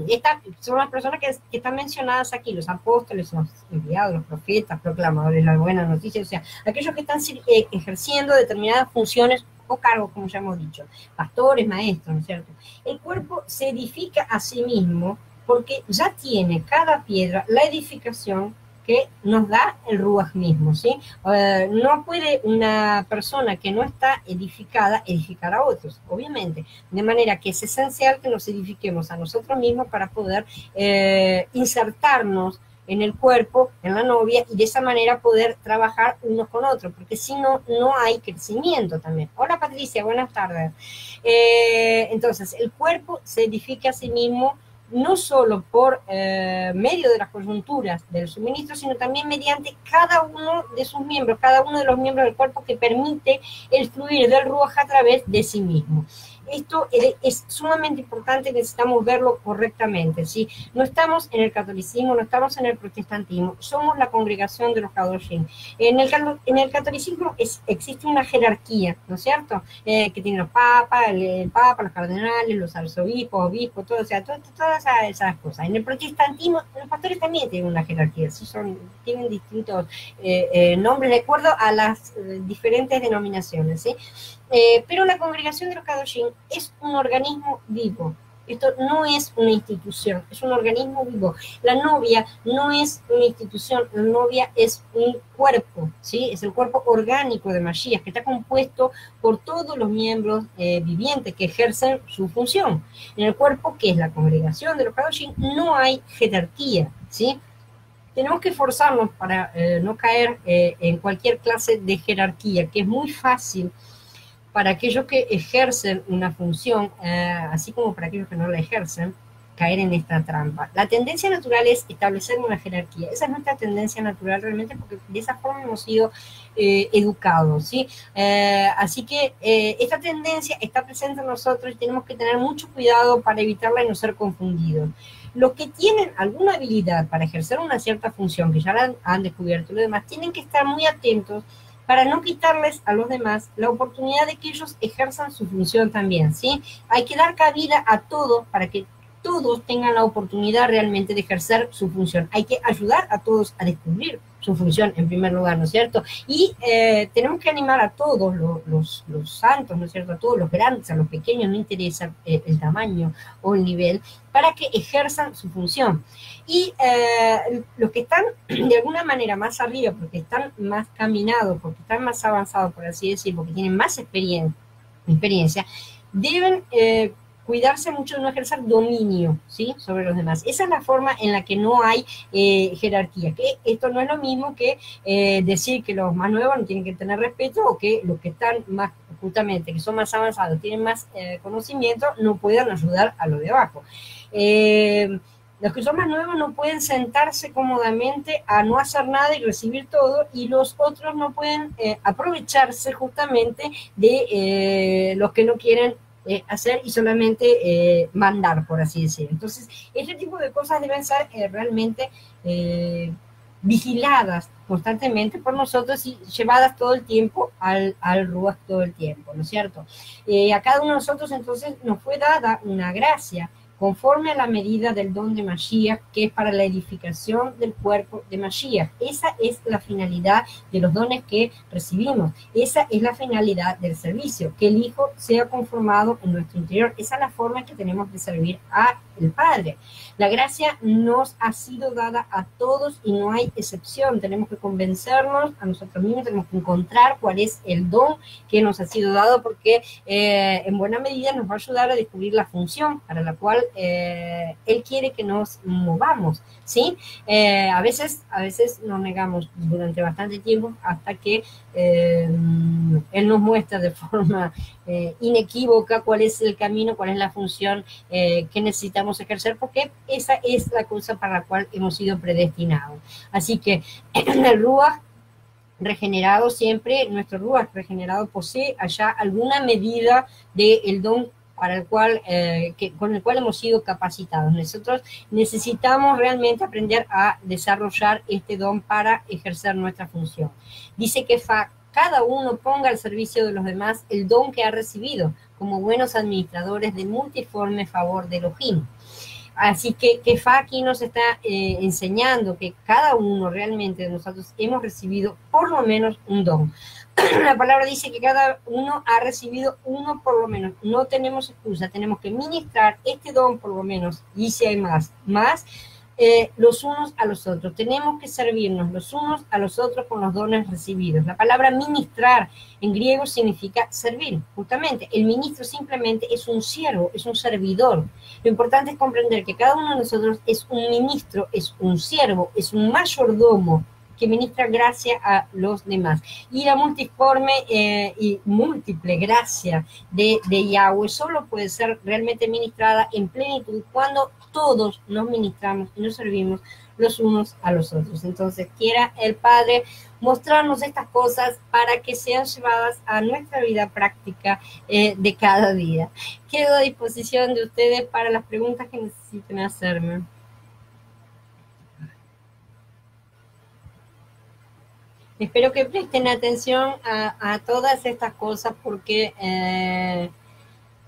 [SPEAKER 1] Estas son las personas que están mencionadas aquí, los apóstoles, los enviados, los profetas, proclamadores, la buena noticia, o sea, aquellos que están ejerciendo determinadas funciones o cargos, como ya hemos dicho, pastores, maestros, ¿no es cierto? El cuerpo se edifica a sí mismo porque ya tiene cada piedra la edificación que nos da el Ruach mismo, ¿sí? No puede una persona que no está edificada edificar a otros, obviamente, de manera que es esencial que nos edifiquemos a nosotros mismos para poder insertarnos en el cuerpo, en la novia, y de esa manera poder trabajar unos con otros, porque si no, no hay crecimiento también. Hola Patricia, buenas tardes. Entonces, el cuerpo se edifica a sí mismo no solo por medio de las coyunturas del suministro, sino también mediante cada uno de sus miembros, cada uno de los miembros del cuerpo que permite el fluir del Ruach a través de sí mismo. Esto es sumamente importante, necesitamos verlo correctamente, ¿sí? No estamos en el catolicismo, no estamos en el protestantismo, somos la congregación de los Kadoshim. En el catolicismo existe una jerarquía, ¿no es cierto? Que tienen los papas, el papa, los cardenales, los arzobispos, obispos, todo, o sea, todas esas cosas. En el protestantismo, los pastores también tienen una jerarquía, ¿sí? Tienen distintos nombres de acuerdo a las diferentes denominaciones, ¿sí? Pero la congregación de los Kadoshim es un organismo vivo. Esto no es una institución, es un organismo vivo. La novia no es una institución, la novia es un cuerpo, ¿sí? Es el cuerpo orgánico de Mashiach, que está compuesto por todos los miembros vivientes que ejercen su función. En el cuerpo, que es la congregación de los Kadoshim, no hay jerarquía, ¿sí? Tenemos que esforzarnos para no caer en cualquier clase de jerarquía, que es muy fácil para aquellos que ejercen una función, así como para aquellos que no la ejercen, caer en esta trampa. La tendencia natural es establecer una jerarquía. Esa es nuestra tendencia natural realmente, porque de esa forma hemos sido educados, ¿sí? Así que esta tendencia está presente en nosotros y tenemos que tener mucho cuidado para evitarla y no ser confundidos. Los que tienen alguna habilidad para ejercer una cierta función, que ya la han descubierto y lo demás, tienen que estar muy atentos para no quitarles a los demás la oportunidad de que ellos ejerzan su función también, ¿sí? Hay que dar cabida a todos para que todos tengan la oportunidad realmente de ejercer su función. Hay que ayudar a todos a descubrir su función en primer lugar, ¿no es cierto? Y tenemos que animar a todos los santos, ¿no es cierto? A todos los grandes, a los pequeños, no interesa el tamaño o el nivel, para que ejerzan su función. Y los que están de alguna manera más arriba, porque están más caminados, porque están más avanzados, por así decir, porque tienen más experiencia, deben cuidarse mucho de no ejercer dominio, ¿sí?, sobre los demás. Esa es la forma en la que no hay jerarquía, que esto no es lo mismo que decir que los más nuevos no tienen que tener respeto, o que los que están más, justamente, que son más avanzados, tienen más conocimiento, no puedan ayudar a los de abajo. Los que son más nuevos no pueden sentarse cómodamente a no hacer nada y recibir todo, y los otros no pueden aprovecharse justamente de los que no quieren hacer y solamente mandar, por así decir. Entonces, este tipo de cosas deben ser realmente vigiladas constantemente por nosotros y llevadas todo el tiempo al Ruach todo el tiempo, ¿no es cierto? A cada uno de nosotros entonces nos fue dada una gracia conforme a la medida del don de Mashiach, que es para la edificación del cuerpo de Mashiach. Esa es la finalidad de los dones que recibimos. Esa es la finalidad del servicio, que el Hijo sea conformado en nuestro interior. Esa es la forma en que tenemos de servir al Padre. La gracia nos ha sido dada a todos y no hay excepción. Tenemos que convencernos a nosotros mismos, tenemos que encontrar cuál es el don que nos ha sido dado, porque en buena medida nos va a ayudar a descubrir la función para la cual Él quiere que nos movamos, ¿sí? A veces nos negamos durante bastante tiempo hasta que Él nos muestra de forma inequívoca cuál es el camino, cuál es la función que necesitamos ejercer, porque esa es la cosa para la cual hemos sido predestinados. Así que el Ruach regenerado siempre, nuestro Ruach regenerado posee allá alguna medida del don para el cual, con el cual hemos sido capacitados. Nosotros necesitamos realmente aprender a desarrollar este don para ejercer nuestra función. Dice que cada uno ponga al servicio de los demás el don que ha recibido, como buenos administradores del multiforme favor de Elohim. Así que Fa aquí nos está enseñando que cada uno realmente de nosotros hemos recibido por lo menos un don. La palabra dice que cada uno ha recibido uno por lo menos. No tenemos excusa, tenemos que ministrar este don por lo menos. Y si hay más, los unos a los otros. Tenemos que servirnos los unos a los otros con los dones recibidos. La palabra ministrar en griego significa servir, justamente. El ministro simplemente es un siervo, es un servidor. Lo importante es comprender que cada uno de nosotros es un ministro, es un siervo, es un mayordomo que ministra gracia a los demás. Y la multiforme y múltiple gracia de Yahweh solo puede ser realmente ministrada en plenitud cuando todos nos ministramos y nos servimos los unos a los otros. Entonces, quiera el Padre mostrarnos estas cosas para que sean llevadas a nuestra vida práctica de cada día. Quedo a disposición de ustedes para las preguntas que necesiten hacerme. Espero que presten atención a todas estas cosas porque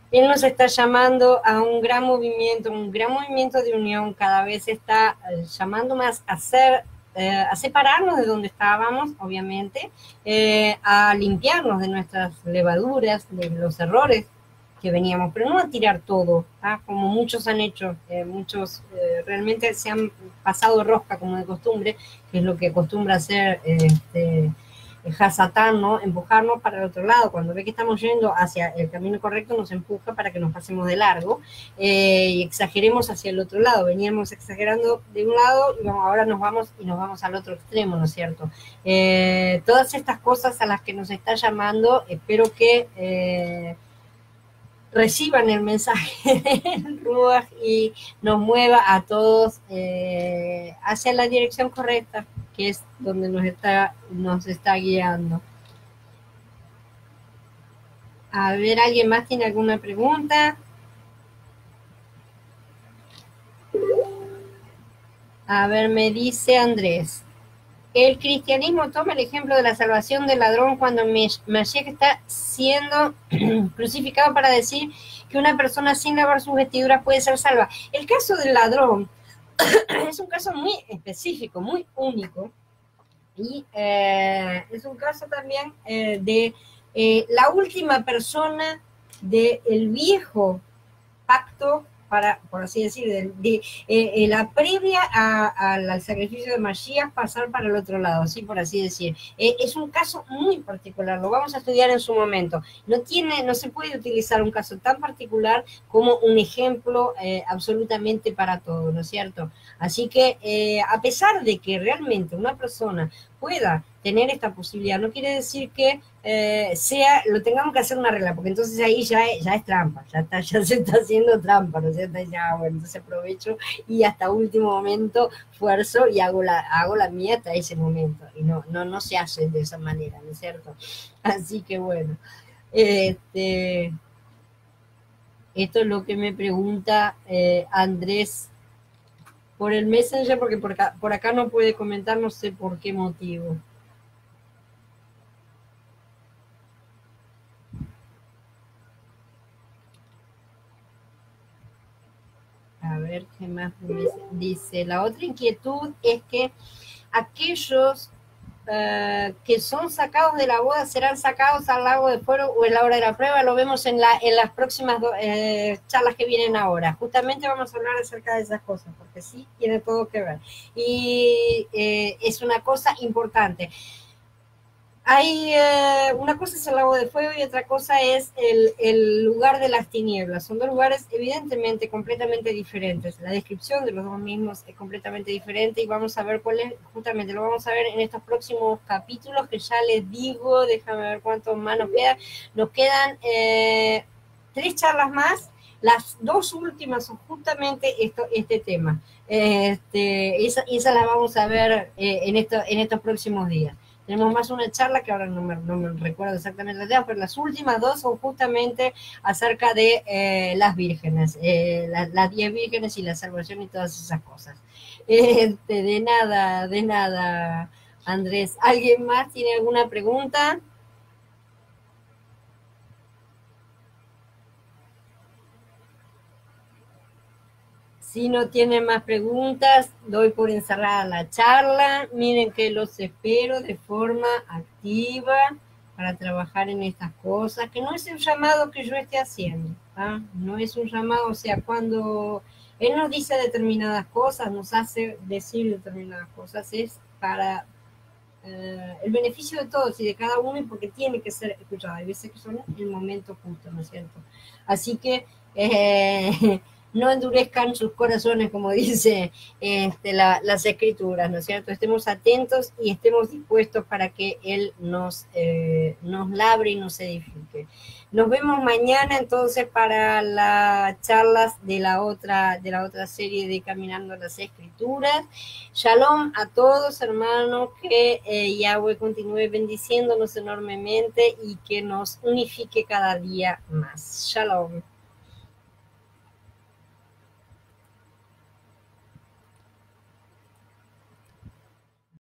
[SPEAKER 1] Él nos está llamando a un gran movimiento de unión, cada vez está llamando más a separarnos de donde estábamos, obviamente, a limpiarnos de nuestras levaduras, de los errores que veníamos, pero no a tirar todo, como muchos han hecho, muchos realmente se han pasado rosca como de costumbre, que es lo que acostumbra hacer Hasatán, ¿no? Empujarnos para el otro lado. Cuando ve que estamos yendo hacia el camino correcto, nos empuja para que nos pasemos de largo y exageremos hacia el otro lado. Veníamos exagerando de un lado y ahora nos vamos al otro extremo, ¿no es cierto? Todas estas cosas a las que nos está llamando, espero que reciban el mensaje del Ruach y nos mueva a todos hacia la dirección correcta, que es donde nos está guiando. A ver, ¿alguien más tiene alguna pregunta? A ver, me dice Andrés. El cristianismo toma el ejemplo de la salvación del ladrón cuando Mashiach está siendo crucificado para decir que una persona sin lavar sus vestiduras puede ser salva. El caso del ladrón es un caso muy específico, muy único, y es un caso también de la última persona del viejo pacto, por así decir, la previa al sacrificio de Mashiach, pasar para el otro lado, ¿sí? Por así decir. Es un caso muy particular, lo vamos a estudiar en su momento. No se puede utilizar un caso tan particular como un ejemplo absolutamente para todo, ¿no es cierto? Así que a pesar de que realmente una persona pueda tener esta posibilidad, no quiere decir que lo tengamos que hacer una regla, porque entonces ahí ya es trampa, ya se está haciendo trampa, ¿no es cierto? Ya, bueno, entonces aprovecho y hasta último momento fuerzo y hago la mía hasta ese momento, y no se hace de esa manera, ¿no es cierto? Así que bueno, esto es lo que me pregunta Andrés por el Messenger, porque por acá no puede comentar, no sé por qué motivo. A ver qué más me dice. La otra inquietud es que aquellos que son sacados de la boda serán sacados al lago de fuego o en la hora de la prueba. Lo vemos en las próximas charlas que vienen ahora. Justamente vamos a hablar acerca de esas cosas, porque sí tiene todo que ver. Y es una cosa importante. Hay una cosa es el lago de fuego y otra cosa es el lugar de las tinieblas. Son dos lugares evidentemente completamente diferentes. La descripción de los dos mismos es completamente diferente y vamos a ver cuál es, justamente lo vamos a ver en estos próximos capítulos que ya les digo, déjame ver cuántos más nos quedan. Nos quedan 3 charlas más. Las 2 últimas son justamente este tema. Esas las vamos a ver en estos próximos días. Tenemos más una charla que ahora no me recuerdo exactamente la idea, pero las últimas 2 son justamente acerca de las vírgenes, las 10 vírgenes y la salvación y todas esas cosas. De nada, Andrés. ¿Alguien más tiene alguna pregunta? Si no tienen más preguntas, doy por encerrada la charla. Miren que los espero de forma activa para trabajar en estas cosas, que no es el llamado que yo esté haciendo, ¿ah? No es un llamado, o sea, cuando Él nos dice determinadas cosas, nos hace decir determinadas cosas, es para el beneficio de todos y de cada uno y porque tiene que ser escuchado. Hay veces que son el momento justo, ¿no es cierto? Así que no endurezcan sus corazones, como dice las escrituras, ¿no es cierto? Estemos atentos y estemos dispuestos para que Él nos labre y nos edifique. Nos vemos mañana entonces para las charlas de la otra serie de Caminando las Escrituras. Shalom a todos, hermanos, que Yahweh continúe bendiciéndonos enormemente y que nos unifique cada día más. Shalom.